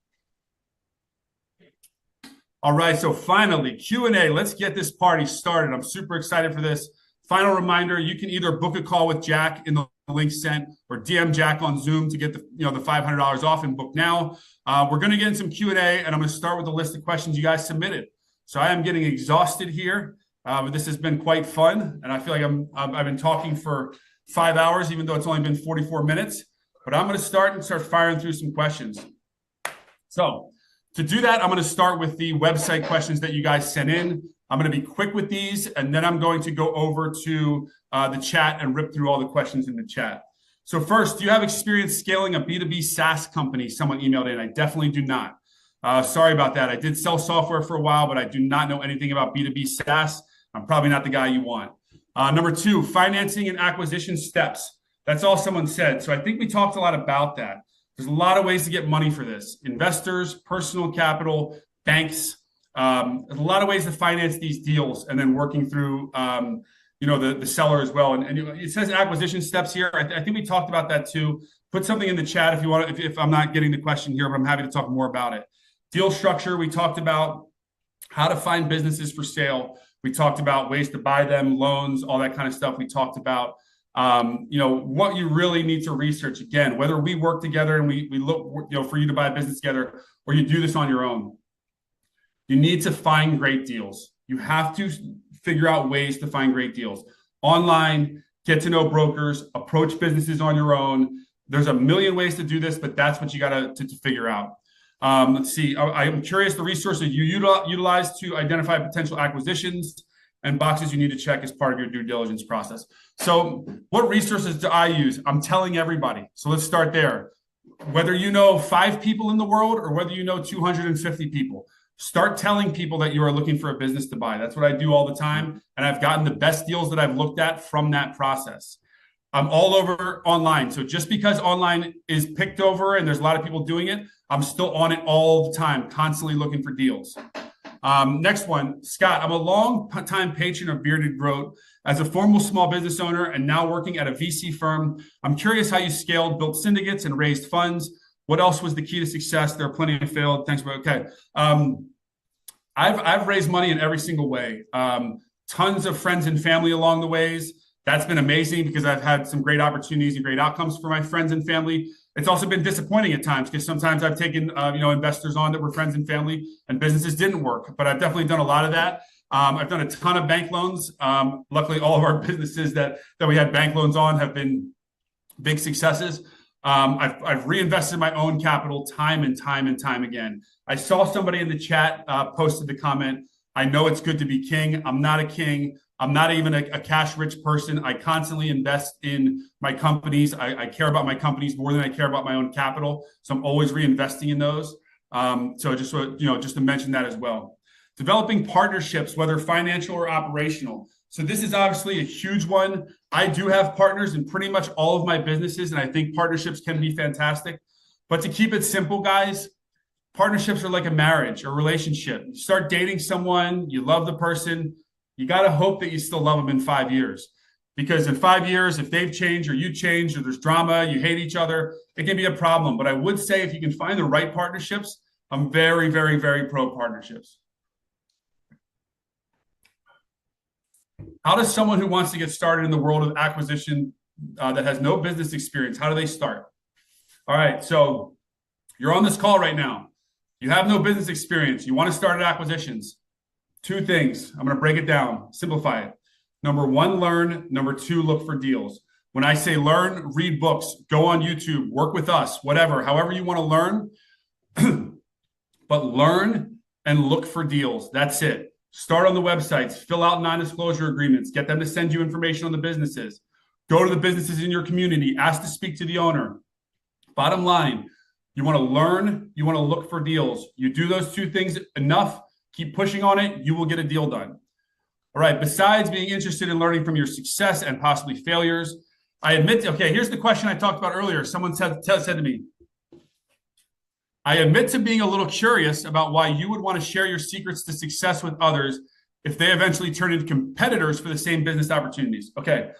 All right, so finally, Q&A. Let's get this party started. I'm super excited for this. Final reminder, you can either book a call with Jack in the link sent or DM Jack on Zoom to get the $500 off and book now. We're going to get in some Q&A, and I'm going to start with the list of questions you guys submitted. So I am getting exhausted here, but this has been quite fun, and I feel like I've been talking for 5 hours, even though it's only been 44 minutes. But I'm going to start firing through some questions. So to do that, I'm going to start with the website questions that you guys sent in. I'm going to be quick with these, and then I'm going to go over to the chat and rip through all the questions in the chat. So first, do you have experience scaling a B2B SaaS company? Someone emailed in. I definitely do not. Sorry about that. I did sell software for a while, but I do not know anything about B2B SaaS. I'm probably not the guy you want. Number two, financing and acquisition steps. That's all someone said. So I think we talked a lot about that. There's a lot of ways to get money for this. Investors, personal capital, banks. There's a lot of ways to finance these deals, and then working through the seller as well. And it says acquisition steps here. I think we talked about that too. Put something in the chat if you want, if I'm not getting the question here, but I'm happy to talk more about it. Deal structure, we talked about how to find businesses for sale. We talked about ways to buy them, loans, all that kind of stuff. We talked about what you really need to research. Again, whether we work together and we look for you to buy a business together, or you do this on your own. You need to find great deals. You have to figure out ways to find great deals online, get to know brokers, approach businesses on your own. There's a million ways to do this, but that's what you got to figure out. Let's see. I'm curious the resources you utilize to identify potential acquisitions and boxes you need to check as part of your due diligence process. So what resources do I use? I'm telling everybody. So let's start there. Whether you know 5 people in the world or whether you know 250 people, start telling people that you are looking for a business to buy. That's what I do all the time. And I've gotten the best deals that I've looked at from that process. I'm all over online. So just because online is picked over and there's a lot of people doing it, I'm still on it all the time, constantly looking for deals. Next one, Scott, I'm a long time patron of Bearded Growth. As a former small business owner and now working at a VC firm, I'm curious how you scaled, built syndicates, and raised funds. What else was the key to success? There are plenty of failed. Thanks, but okay. I've raised money in every single way. Tons of friends and family along the ways. That's been amazing because I've had some great opportunities and great outcomes for my friends and family. It's also been disappointing at times because sometimes I've taken investors on that were friends and family and businesses didn't work. But I've definitely done a lot of that. I've done a ton of bank loans. Luckily, all of our businesses that we had bank loans on have been big successes. I've reinvested my own capital time and time again. I saw somebody in the chat posted the comment, I know it's good to be king. I'm not a king. I'm not even a cash-rich person. I constantly invest in my companies. I care about my companies more than I care about my own capital. So I'm always reinvesting in those. So just to mention that as well. Developing partnerships, whether financial or operational. So this is obviously a huge one. I do have partners in pretty much all of my businesses, and I think partnerships can be fantastic. But to keep it simple, guys, partnerships are like a marriage or relationship. You start dating someone, you love the person, you got to hope that you still love them in 5 years. Because in 5 years, if they've changed or you changed or there's drama, you hate each other, it can be a problem. But I would say if you can find the right partnerships, I'm very, very, very pro partnerships. How does someone who wants to get started in the world of acquisition that has no business experience, how do they start? All right, so you're on this call right now. You have no business experience. You want to start at acquisitions. 2 things. I'm going to break it down, simplify it. Number 1, learn. Number 2, look for deals. When I say learn, read books, go on YouTube, work with us, whatever, however you want to learn. But learn and look for deals. That's it. Start on the websites, fill out non-disclosure agreements, get them to send you information on the businesses. Go to the businesses in your community, ask to speak to the owner. Bottom line, you want to learn, you want to look for deals. You do those 2 things enough, keep pushing on it, you will get a deal done. All right, besides being interested in learning from your success and possibly failures, I admit, okay, here's the question I talked about earlier. Someone said to me, I admit to being a little curious about why you would want to share your secrets to success with others if they eventually turn into competitors for the same business opportunities. Okay,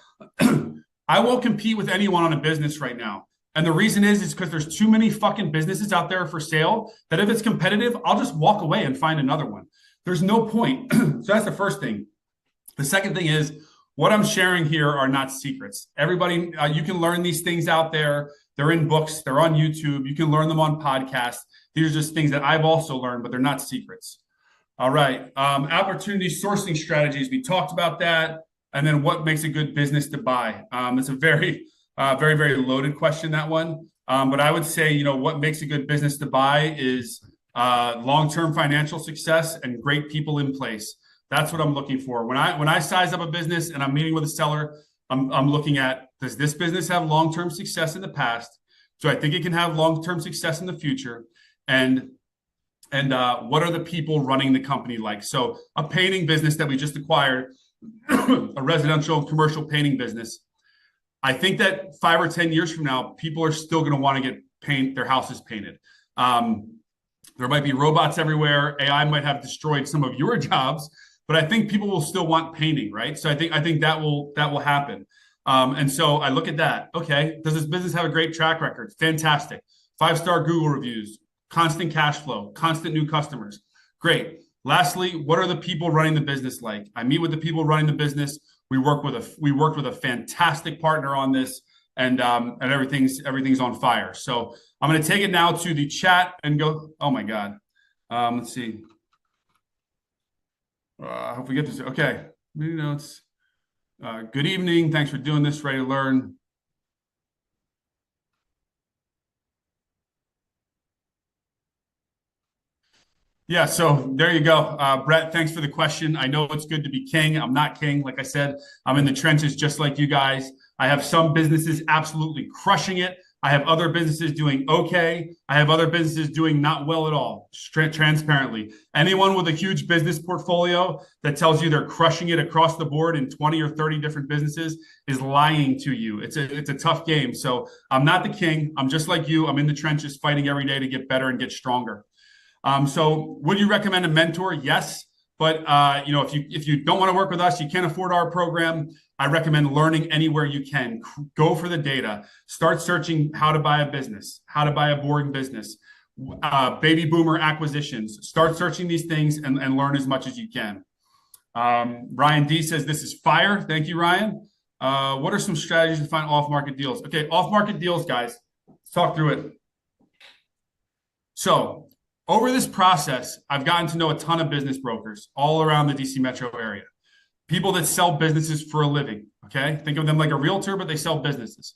I won't compete with anyone on a business right now. And the reason is because there's too many fucking businesses out there for sale that if it's competitive, I'll just walk away and find another one. There's no point. So that's the first thing. The second thing is what I'm sharing here are not secrets. Everybody, you can learn these things out there. They're in books. They're on YouTube. You can learn them on podcasts. These are just things that I've also learned, but they're not secrets. All right. Opportunity sourcing strategies. We talked about that. And then what makes a good business to buy? It's a very, very loaded question, that one. But I would say, what makes a good business to buy is long-term financial success and great people in place. That's what I'm looking for. When I size up a business and I'm meeting with a seller, I'm looking at Does this business have long-term success in the past? Do I think it can have long-term success in the future? And what are the people running the company like? So a painting business that we just acquired, a residential and commercial painting business. I think that 5 or 10 years from now, people are still going to want to get their houses painted. There might be robots everywhere. AI might have destroyed some of your jobs, but I think people will still want painting, right? So I think that will happen. And so I look at that. Okay, does this business have a great track record? Fantastic. 5-star Google reviews, constant cash flow, constant new customers. Great. Lastly, what are the people running the business like? I meet with the people running the business. We worked with a fantastic partner on this, and everything's on fire. So I'm going to take it now to the chat and go. Oh my God. Let's see. I hope we get this. Okay. Meeting notes. Good evening. Thanks for doing this. Ready to learn. Yeah, so there you go. Brett, thanks for the question. I know it's good to be king. I'm not king. Like I said, I'm in the trenches just like you guys. I have some businesses absolutely crushing it. I have other businesses doing okay. I have other businesses doing not well at all, transparently. Anyone with a huge business portfolio that tells you they're crushing it across the board in 20 or 30 different businesses is lying to you. It's a tough game. So I'm not the king. I'm just like you. I'm in the trenches fighting every day to get better and get stronger. So would you recommend a mentor? Yes. But if you don't want to work with us, you can't afford our program, I recommend learning anywhere you can. Go for the data. Start searching how to buy a business, how to buy a boring business, baby boomer acquisitions. Start searching these things and learn as much as you can. Ryan D says, this is fire. Thank you, Ryan. What are some strategies to find off-market deals? Okay, off-market deals, guys. Let's talk through it. So over this process, I've gotten to know a ton of business brokers all around the DC metro area. People that sell businesses for a living, okay? Think of them like a realtor, but they sell businesses.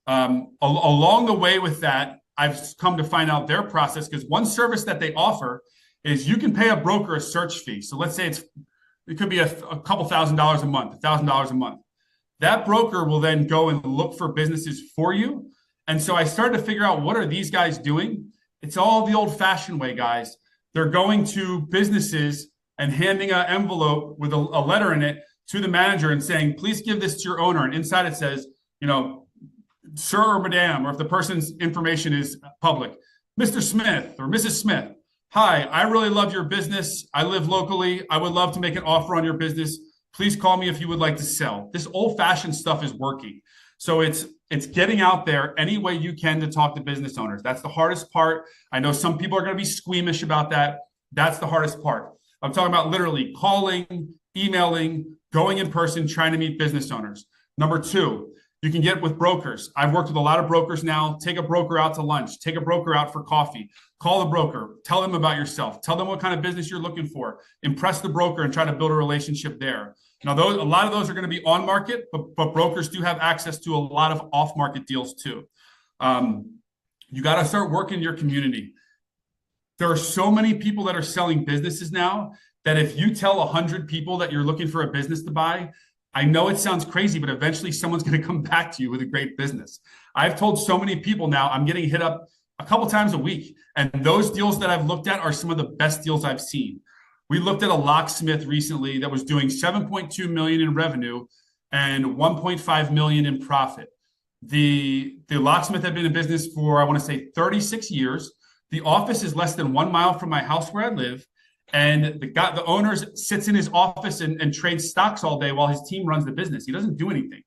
Along the way with that, I've come to find out their process, because one service that they offer is you can pay a broker a search fee. So let's say it could be a couple $1,000s a month, $1,000 a month. That broker will then go and look for businesses for you. And so I started to figure out, what are these guys doing? It's all the old-fashioned way, guys. They're going to businesses and handing an envelope with a letter in it to the manager and saying, please give this to your owner. And inside it says, sir or madam, or if the person's information is public, Mr. Smith or Mrs. Smith, hi, I really love your business. I live locally. I would love to make an offer on your business. Please call me if you would like to sell. This old-fashioned stuff is working. So it's getting out there any way you can to talk to business owners. That's the hardest part. I know some people are going to be squeamish about that. That's the hardest part. I'm talking about literally calling, emailing, going in person, trying to meet business owners. Number 2, you can get with brokers. I've worked with a lot of brokers now. Take a broker out to lunch. Take a broker out for coffee. Call the broker. Tell them about yourself. Tell them what kind of business you're looking for. Impress the broker and try to build a relationship there. Now, a lot of those are going to be on market, but brokers do have access to a lot of off market deals too. You got to start working your community. There are so many people that are selling businesses now that if you tell 100 people that you're looking for a business to buy, I know it sounds crazy, but eventually someone's going to come back to you with a great business. I've told so many people now, I'm getting hit up a couple times a week. And those deals that I've looked at are some of the best deals I've seen. We looked at a locksmith recently that was doing $7.2 million in revenue and $1.5 million in profit. The locksmith had been in business for, I want to say, 36 years. The office is less than 1 mile from my house where I live. And the owner sits in his office and trades stocks all day while his team runs the business. He doesn't do anything.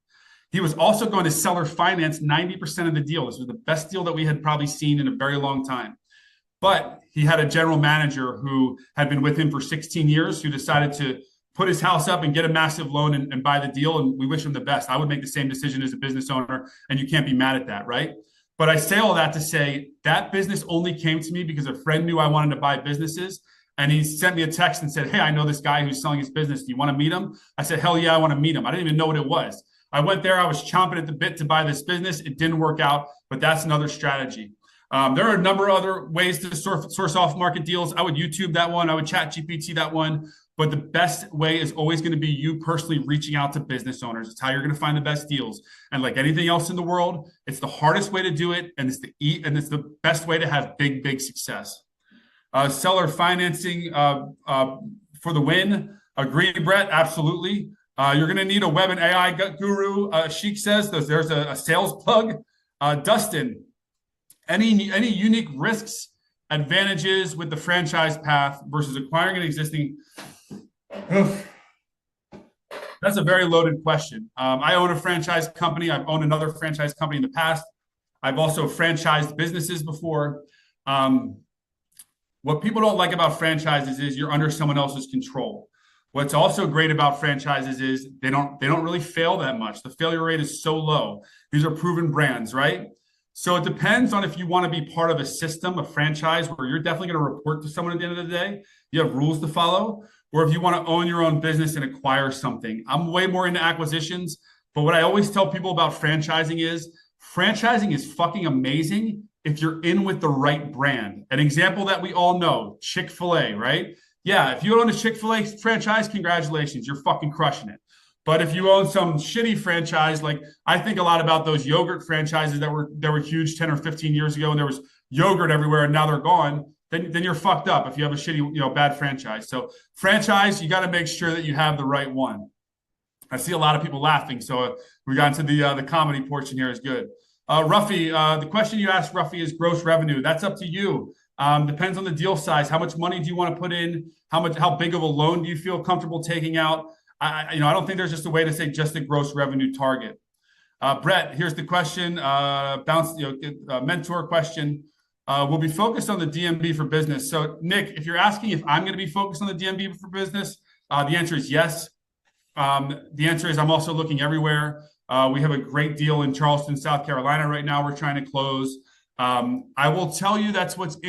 He was also going to seller finance 90% of the deal. This was the best deal that we had probably seen in a very long time. But he had a general manager who had been with him for 16 years who decided to put his house up and get a massive loan and buy the deal. And we wish him the best. I would make the same decision as a business owner, and you can't be mad at that, right? But I say all that to say that business only came to me because a friend knew I wanted to buy businesses. And he sent me a text and said, hey, I know this guy who's selling his business. Do you want to meet him? I said, hell yeah, I want to meet him. I didn't even know what it was. I went there. I was chomping at the bit to buy this business. It didn't work out, but that's another strategy. There are a number of other ways to source off market deals. I would YouTube that one. I would chat GPT that one. But the best way is always going to be you personally reaching out to business owners. It's how you're going to find the best deals. And like anything else in the world, it's the hardest way to do it, and it's the best way to have big success. Seller financing for the win. Agree, Brett? Absolutely. You're going to need a web and AI guru. Sheik says there's a sales plug. Dustin, any unique risks, advantages with the franchise path versus acquiring an existing? That's a very loaded question. I own a franchise company. I've owned another franchise company in the past. I've also franchised businesses before. What people don't like about franchises is you're under someone else's control. What's also great about franchises is they don't really fail that much. The failure rate is so low. These are proven brands, right? So it depends on if you want to be part of a system, a franchise, where you're definitely going to report to someone at the end of the day. You have rules to follow, or if you want to own your own business and acquire something. I'm way more into acquisitions, but what I always tell people about franchising is fucking amazing if you're in with the right brand. An example that we all know, Chick-fil-A, right? Yeah, if you own a Chick-fil-A franchise, congratulations, you're fucking crushing it. But if you own some shitty franchise, like I think a lot about those yogurt franchises that were huge 10 or 15 years ago, and there was yogurt everywhere, and now they're gone, then you're fucked up if you have a shitty, bad franchise. So franchise, you got to make sure that you have the right one. I see a lot of people laughing, so we got into the comedy portion here is good. Ruffy, the question you asked, Ruffy, is gross revenue. That's up to you. Depends on the deal size. How much money do you want to put in? How big of a loan do you feel comfortable taking out? I don't think there's just a way to say just a gross revenue target. Brett, here's the question. Mentor question. We'll be focused on the DMB for business. So Nick, if you're asking if I'm going to be focused on the DMB for business, the answer is yes. The answer is I'm also looking everywhere. We have a great deal in Charleston, South Carolina right now we're trying to close. I will tell you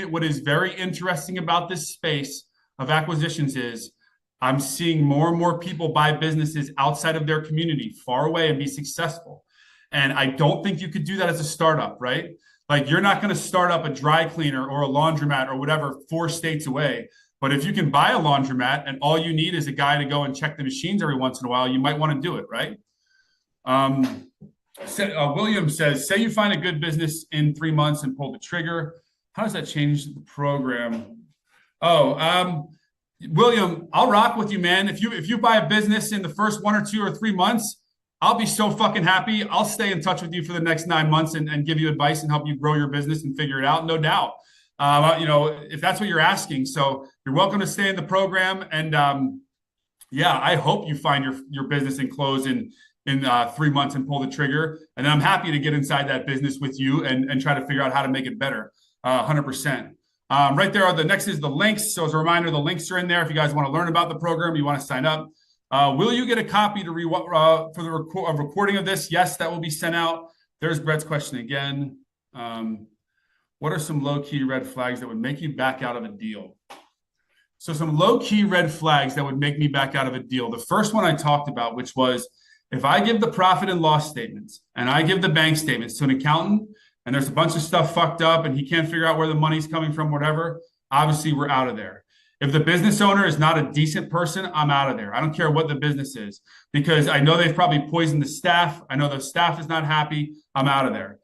what is very interesting about this space of acquisitions is I'm seeing more and more people buy businesses outside of their community, far away, and be successful. And I don't think you could do that as a startup, right? Like you're not going to start up a dry cleaner or a laundromat or whatever 4 states away. But if you can buy a laundromat and all you need is a guy to go and check the machines every once in a while, you might want to do it, right? William says, say you find a good business in 3 months and pull the trigger. How does that change the program? William, I'll rock with you, man. If you buy a business in the first 1 or 2 or 3 months, I'll be so fucking happy. I'll stay in touch with you for the next 9 months and give you advice and help you grow your business and figure it out. No doubt. If that's what you're asking. So you're welcome to stay in the program. And I hope you find your business and close in 3 months and pull the trigger. And then I'm happy to get inside that business with you and try to figure out how to make it better. 100%. Right there next is the links. So as a reminder, the links are in there. If you guys want to learn about the program, you want to sign up. Will you get a copy for the recording of this? Yes, that will be sent out. There's Brett's question again. What are some low-key red flags that would make you back out of a deal? So some low-key red flags that would make me back out of a deal. The first one I talked about, which was if I give the profit and loss statements and I give the bank statements to an accountant and there's a bunch of stuff fucked up and he can't figure out where the money's coming from, whatever, obviously we're out of there. If the business owner is not a decent person, I'm out of there. I don't care what the business is because I know they've probably poisoned the staff. I know the staff is not happy. I'm out of there.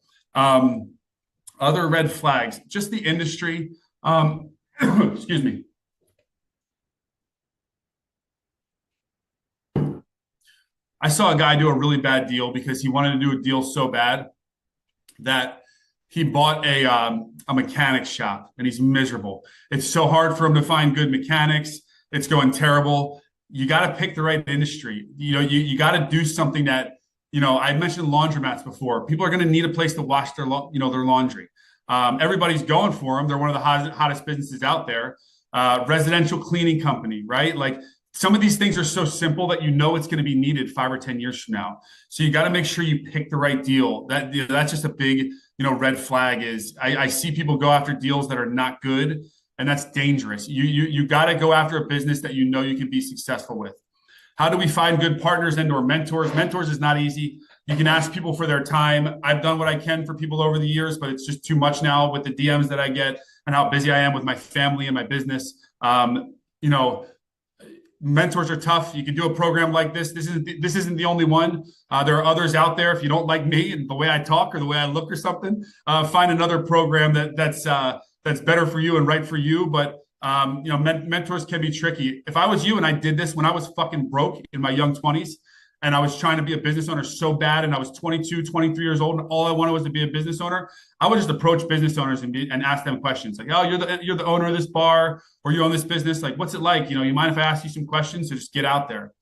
Other red flags, just the industry. Excuse me. I saw a guy do a really bad deal because he wanted to do a deal so bad that he bought a mechanic shop and he's miserable. It's so hard for him to find good mechanics. It's going terrible. You got to pick the right industry. You got to do something that, I mentioned laundromats before. People are going to need a place to wash their laundry. Everybody's going for them. They're one of the hottest businesses out there. Residential cleaning company, right? Like some of these things are so simple that it's going to be needed 5 or 10 years from now. So you got to make sure you pick the right deal. That's just a big, red flag is I see people go after deals that are not good, and that's dangerous. You got to go after a business that you can be successful with. How do we find good partners and/or mentors? Mentors is not easy. You can ask people for their time. I've done what I can for people over the years, but it's just too much now with the DMs that I get and how busy I am with my family and my business. mentors are tough. You can do a program like this. This isn't the only one. There are others out there. If you don't like me and the way I talk or the way I look or something, find another program that's better for you and right for you. But mentors can be tricky. If I was you and I did this when I was fucking broke in my young 20s, and I was trying to be a business owner so bad, and I was 22, 23 years old, and all I wanted was to be a business owner, I would just approach business owners and ask them questions like, "Oh, you're the owner of this bar, or you own this business. Like, what's it like? You mind if I ask you some questions?" So just get out there.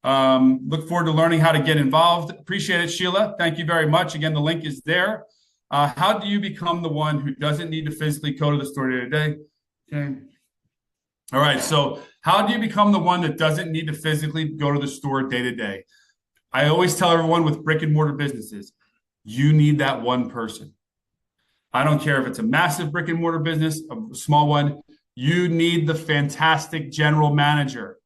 Look forward to learning how to get involved. Appreciate it, Sheila. Thank you very much. Again, the link is there. How do you become the one who doesn't need to physically go to the store day to day? Okay. All right. So how do you become the one that doesn't need to physically go to the store day to day? I always tell everyone with brick and mortar businesses, you need that one person. I don't care if it's a massive brick and mortar business, a small one, you need the fantastic general manager.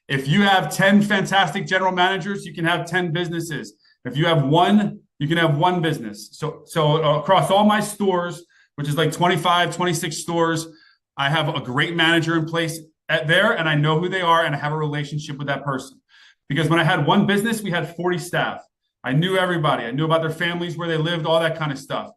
If you have 10 fantastic general managers, you can have 10 businesses. If you have one, you can have one business. So across all my stores, which is like 25, 26 stores, I have a great manager in place there, and I know who they are, and I have a relationship with that person. Because when I had one business, we had 40 staff. I knew everybody. I knew about their families, where they lived, all that kind of stuff.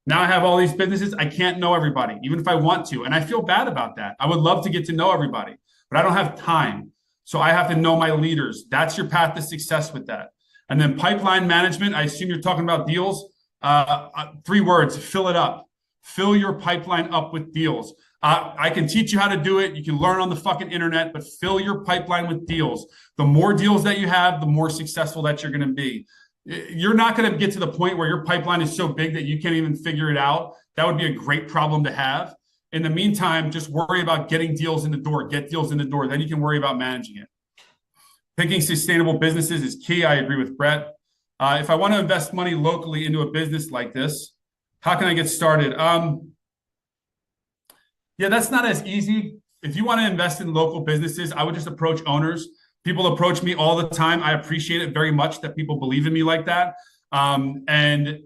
Now I have all these businesses. I can't know everybody, even if I want to. And I feel bad about that. I would love to get to know everybody, but I don't have time. So I have to know my leaders. That's your path to success with that. And then pipeline management, I assume you're talking about deals. 3 words, fill it up. Fill your pipeline up with deals. I can teach you how to do it. You can learn on the fucking internet, but fill your pipeline with deals. The more deals that you have, the more successful that you're going to be. You're not going to get to the point where your pipeline is so big that you can't even figure it out. That would be a great problem to have. In the meantime, just worry about getting deals in the door. Get deals in the door. Then you can worry about managing it. Picking sustainable businesses is key. I agree with Brett. If I want to invest money locally into a business like this, how can I get started? Yeah, that's not as easy. If you want to invest in local businesses, I would just approach owners. People approach me all the time. I appreciate it very much that people believe in me like that. And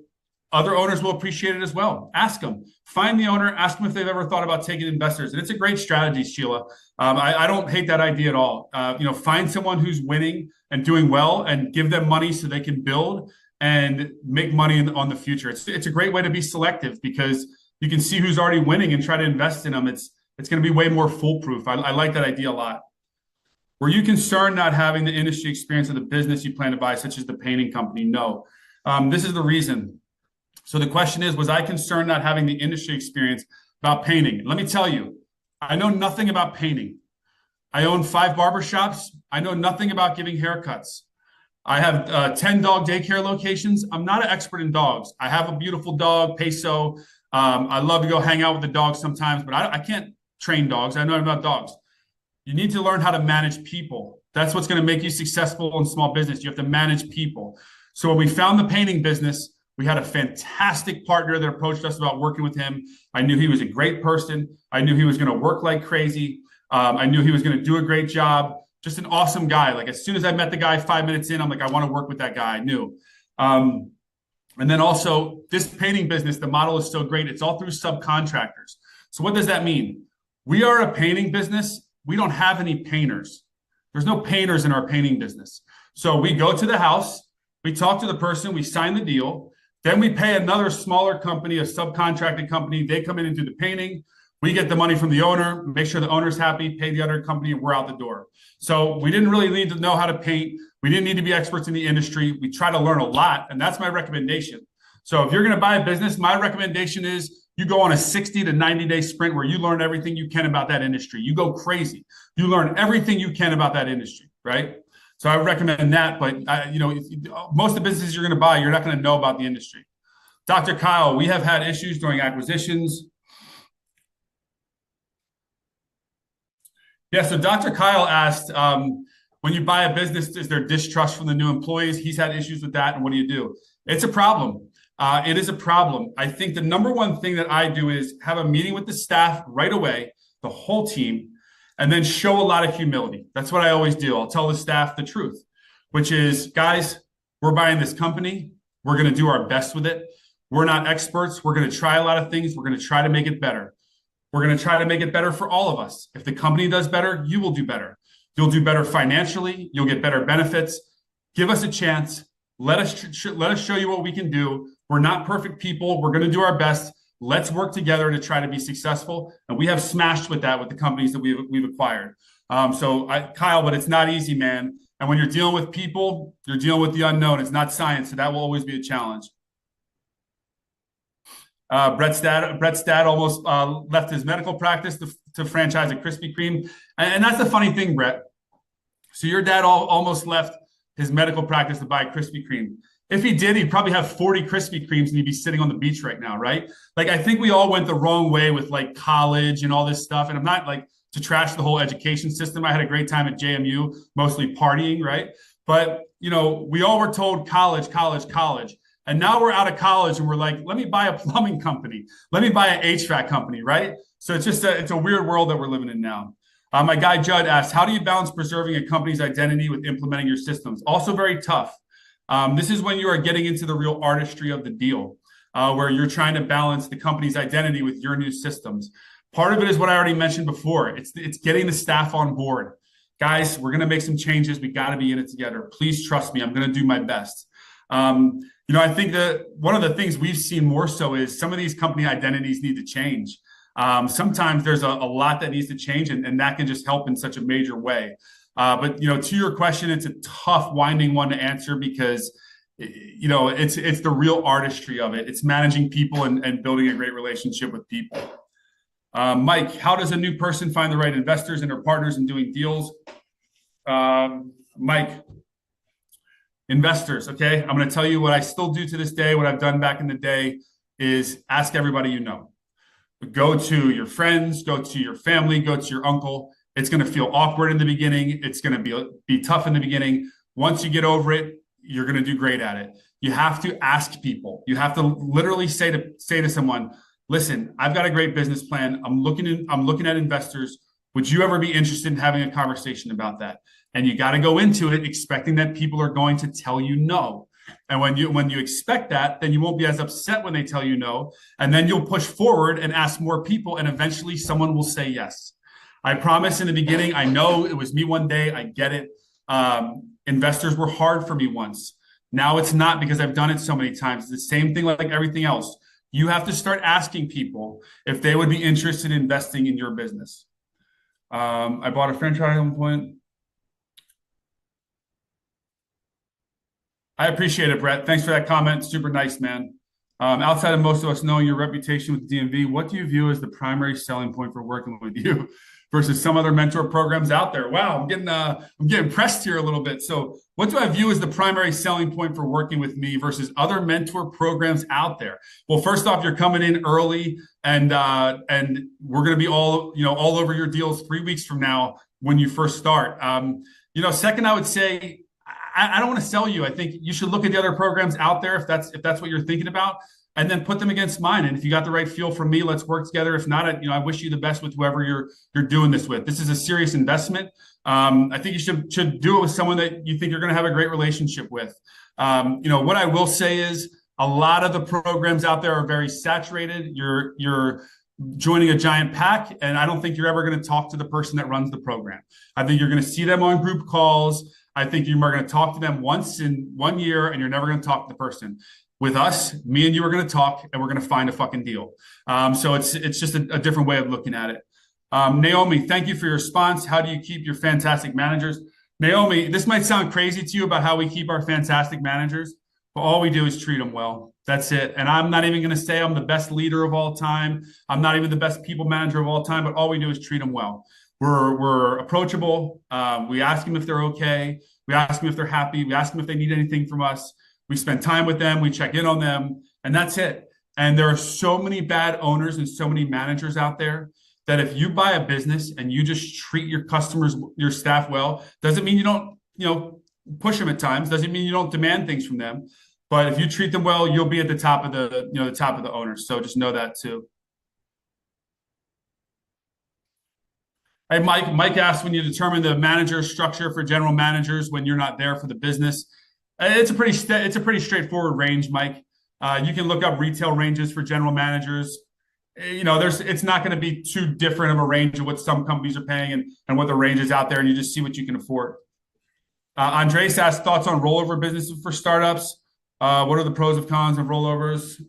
other owners will appreciate it as well. Ask them. Find the owner. Ask them if they've ever thought about taking investors. And it's a great strategy, Sheila. I don't hate that idea at all. Find someone who's winning and doing well and give them money so they can build and make money on the future. It's a great way to be selective because you can see who's already winning and try to invest in them. It's going to be way more foolproof. I like that idea a lot. Were you concerned not having the industry experience of the business you plan to buy, such as the painting company? No. This is the reason. So the question is, was I concerned not having the industry experience about painting? Let me tell you, I know nothing about painting. I own 5 barbershops. I know nothing about giving haircuts. I have 10 dog daycare locations. I'm not an expert in dogs. I have a beautiful dog, Peso. I love to go hang out with the dogs sometimes, but I can't train dogs. I know about dogs. You need to learn how to manage people. That's what's going to make you successful in small business. You have to manage people. So when we found the painting business, we had a fantastic partner that approached us about working with him. I knew he was a great person. I knew he was going to work like crazy. I knew he was going to do a great job. Just an awesome guy. Like as soon as I met the guy 5 minutes in, I'm like, I want to work with that guy. I knew. And then also this painting business, the model is so great. It's all through subcontractors. So what does that mean? We are a painting business. We don't have any painters. There's no painters in our painting business. So we go to the house, we talk to the person, we sign the deal. Then we pay another smaller company, a subcontracted company. They come in and do the painting. We get the money from the owner, make sure the owner's happy, pay the other company, and we're out the door. So we didn't really need to know how to paint. We didn't need to be experts in the industry. We try to learn a lot, and that's my recommendation. So if you're going to buy a business, my recommendation is you go on a 60 to 90-day sprint where you learn everything you can about that industry. You go crazy. You learn everything you can about that industry, right? So I recommend that. But most of the businesses you're going to buy, you're not going to know about the industry. Dr. Kyle, we have had issues during acquisitions. Yeah, so Dr. Kyle asked, when you buy a business, is there distrust from the new employees? He's had issues with that, and what do you do? It's a problem. It is a problem. I think the number one thing that I do is have a meeting with the staff right away, the whole team, and then show a lot of humility. That's what I always do. I'll tell the staff the truth, which is, guys, we're buying this company. We're going to do our best with it. We're not experts. We're going to try a lot of things. We're going to try to make it better. We're going to try to make it better for all of us. If the company does better, you will do better. You'll do better financially. You'll get better benefits. Give us a chance. Let us show you what we can do. We're not perfect people. We're going to do our best. Let's work together to try to be successful. And we have smashed with that with the companies that we've acquired. Kyle, but it's not easy, man. And when you're dealing with people, you're dealing with the unknown. It's not science, so that will always be a challenge. Brett's dad almost left his medical practice to franchise a Krispy Kreme. And that's the funny thing, Brett. So your dad almost left his medical practice to buy Krispy Kreme. If he did, he'd probably have 40 Krispy Kremes and he'd be sitting on the beach right now, right? Like, I think we all went the wrong way with like college and all this stuff. And I'm not like to trash the whole education system. I had a great time at JMU, mostly partying, right? But, you know, we all were told college, college, college. And now we're out of college and we're like, let me buy a plumbing company. Let me buy an HVAC company, right? So it's a weird world that we're living in now. My guy Judd asked, how do you balance preserving a company's identity with implementing your systems? Also very tough. This is when you are getting into the real artistry of the deal, where you're trying to balance the company's identity with your new systems. Part of it is what I already mentioned before. It's getting the staff on board. Guys, we're going to make some changes. We got to be in it together. Please trust me. I'm going to do my best. I think that one of the things we've seen more so is some of these company identities need to change. Sometimes there's a lot that needs to change, and that can just help in such a major way. But to your question, it's a tough, winding one to answer because, it's the real artistry of it. It's managing people and building a great relationship with people. Mike, how does a new person find the right investors and their partners in doing deals? Mike, investors, okay? I'm going to tell you what I still do to this day, what I've done back in the day is ask everybody you know. Go to your friends, go to your family, go to your uncle. It's going to feel awkward in the beginning. It's going to be tough in the beginning. Once you get over it, you're going to do great at it. You have to ask people. You have to literally say to someone, listen, I've got a great business plan. I'm looking at investors. Would you ever be interested in having a conversation about that? And you got to go into it expecting that people are going to tell you no. And when you expect that, then you won't be as upset when they tell you no. And then you'll push forward and ask more people, and eventually someone will say yes. I promise in the beginning, I know it was me one day. I get it. Investors were hard for me once. Now it's not because I've done it so many times. It's the same thing like everything else. You have to start asking people if they would be interested in investing in your business. I bought a franchise at one point. I appreciate it, Brett. Thanks for that comment. Super nice, man. Outside of most of us knowing your reputation with DMV, what do you view as the primary selling point for working with you versus some other mentor programs out there? Wow, I'm getting pressed here a little bit. So what do I view as the primary selling point for working with me versus other mentor programs out there? Well, first off, you're coming in early and we're going to be all over your deals 3 weeks from now when you first start. Second, I would say, I don't want to sell you. I think you should look at the other programs out there if that's what you're thinking about, and then put them against mine. And if you got the right feel from me, let's work together. If not, I wish you the best with whoever you're doing this with. This is a serious investment. I think you should do it with someone that you think you're going to have a great relationship with. What I will say is a lot of the programs out there are very saturated. You're joining a giant pack, and I don't think you're ever going to talk to the person that runs the program. I think you're going to see them on group calls. I think you are going to talk to them once in 1 year, and you're never going to talk to the person. With us, me and you are going to talk, and we're going to find a fucking deal. So it's just a different way of looking at it. Naomi, thank you for your response. How do you keep your fantastic managers? Naomi, this might sound crazy to you about how we keep our fantastic managers, but all we do is treat them well. That's it. And I'm not even going to say I'm the best leader of all time. I'm not even the best people manager of all time, but all we do is treat them well. We're approachable. We ask them if they're okay. We ask them if they're happy. We ask them if they need anything from us. We spend time with them. We check in on them, and that's it. And there are so many bad owners and so many managers out there that if you buy a business and you just treat your customers, your staff well, doesn't mean you don't, push them at times. Doesn't mean you don't demand things from them. But if you treat them well, you'll be at the top of the top of the owners. So just know that too. Hey, Mike asked, when you determine the manager structure for general managers when you're not there for the business, it's a pretty straightforward range, Mike. You can look up retail ranges for general managers. it's not going to be too different of a range of what some companies are paying and what the range is out there, and you just see what you can afford. Andres asked thoughts on rollover businesses for startups. What are the pros and cons of rollovers?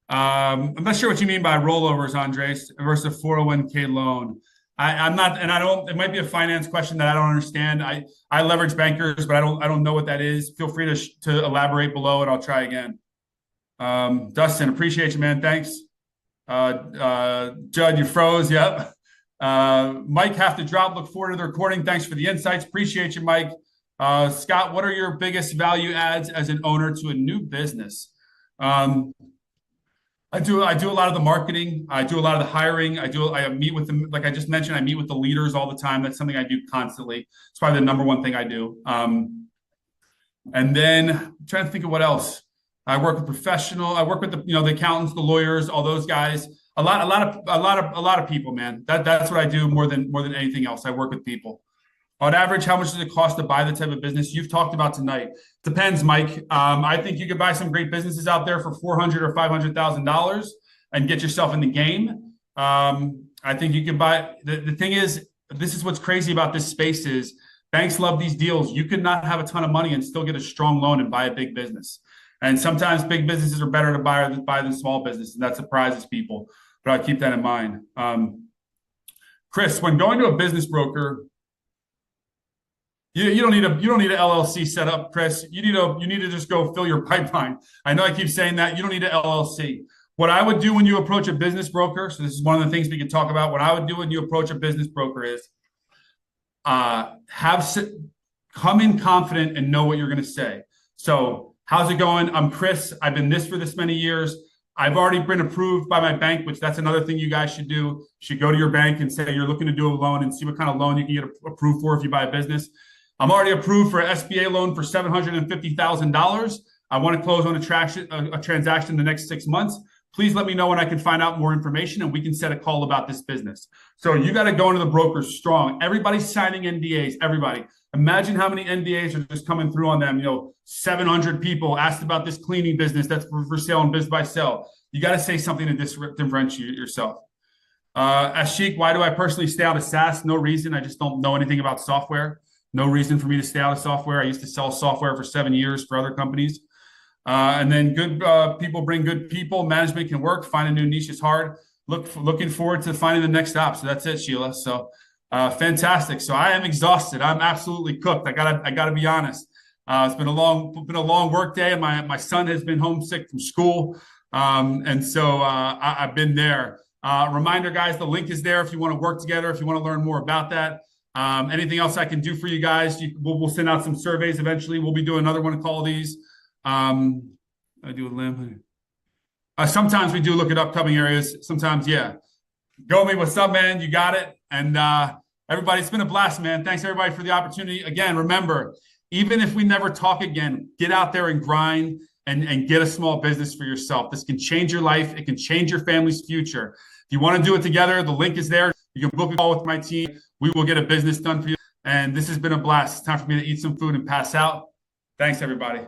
I'm not sure what you mean by rollovers, Andres, versus a 401k loan. I'm not, and I don't. It might be a finance question that I don't understand. I leverage bankers, but I don't know what that is. Feel free to elaborate below, and I'll try again. Dustin, appreciate you, man. Thanks. Judd, you froze. Yep. Mike, have to drop. Look forward to the recording. Thanks for the insights. Appreciate you, Mike. Scott, what are your biggest value adds as an owner to a new business? I do a lot of the marketing. I do a lot of the hiring. I meet with them. Like I just mentioned, I meet with the leaders all the time. That's something I do constantly. It's probably the number one thing I do. And then I'm trying to think of what else. I work with I work with the accountants, the lawyers, all those guys. A lot of people, man. That's what I do more than anything else. I work with people. On average, how much does it cost to buy the type of business you've talked about tonight? Depends, Mike. I think you could buy some great businesses out there for $400,000 or $500,000 and get yourself in the game. I think you can buy. The thing is, this is what's crazy about this space is banks love these deals. You could not have a ton of money and still get a strong loan and buy a big business. And sometimes big businesses are better to buy than small businesses, and that surprises people. But I'll keep that in mind. Chris, when going to a business broker. You don't need an LLC set up, Chris. You need to just go fill your pipeline. I know I keep saying that. You don't need an LLC. What I would do when you approach a business broker, so this is one of the things we can talk about. What I would do when you approach a business broker is come in confident and know what you're going to say. So how's it going? I'm Chris. I've been this for this many years. I've already been approved by my bank, which that's another thing you guys should do. You should go to your bank and say you're looking to do a loan and see what kind of loan you can get approved for if you buy a business. I'm already approved for an SBA loan for $750,000. I want to close on a transaction in the next 6 months. Please let me know when I can find out more information and we can set a call about this business. So you got to go into the brokers strong. Everybody's signing NDAs. Everybody. Imagine how many NDAs are just coming through on them. 700 people asked about this cleaning business that's for sale and biz by sell. You got to say something to differentiate yourself. Ashik, why do I personally stay out of SaaS? No reason. I just don't know anything about software. No reason for me to stay out of software. I used to sell software for 7 years for other companies. And then good people bring good people. Management can work. Find a new niche is hard. Looking forward to finding the next stop. So that's it, Sheila. So fantastic. So I am exhausted. I'm absolutely cooked. I gotta be honest. It's been a long work day, and my son has been homesick from school. And so I've been there. Reminder, guys, the link is there if you want to work together, if you want to learn more about that. Anything else I can do for you guys? We'll send out some surveys eventually. We'll be doing another one of all these. I do a limb. Sometimes we do look at upcoming areas. Sometimes, yeah. Gomi, what's up, man? You got it. And everybody, it's been a blast, man. Thanks everybody for the opportunity. Again, remember, even if we never talk again, get out there and grind and get a small business for yourself. This can change your life. It can change your family's future. If you want to do it together, the link is there. You can book a call with my team. We will get a business done for you. And this has been a blast. It's time for me to eat some food and pass out. Thanks, everybody.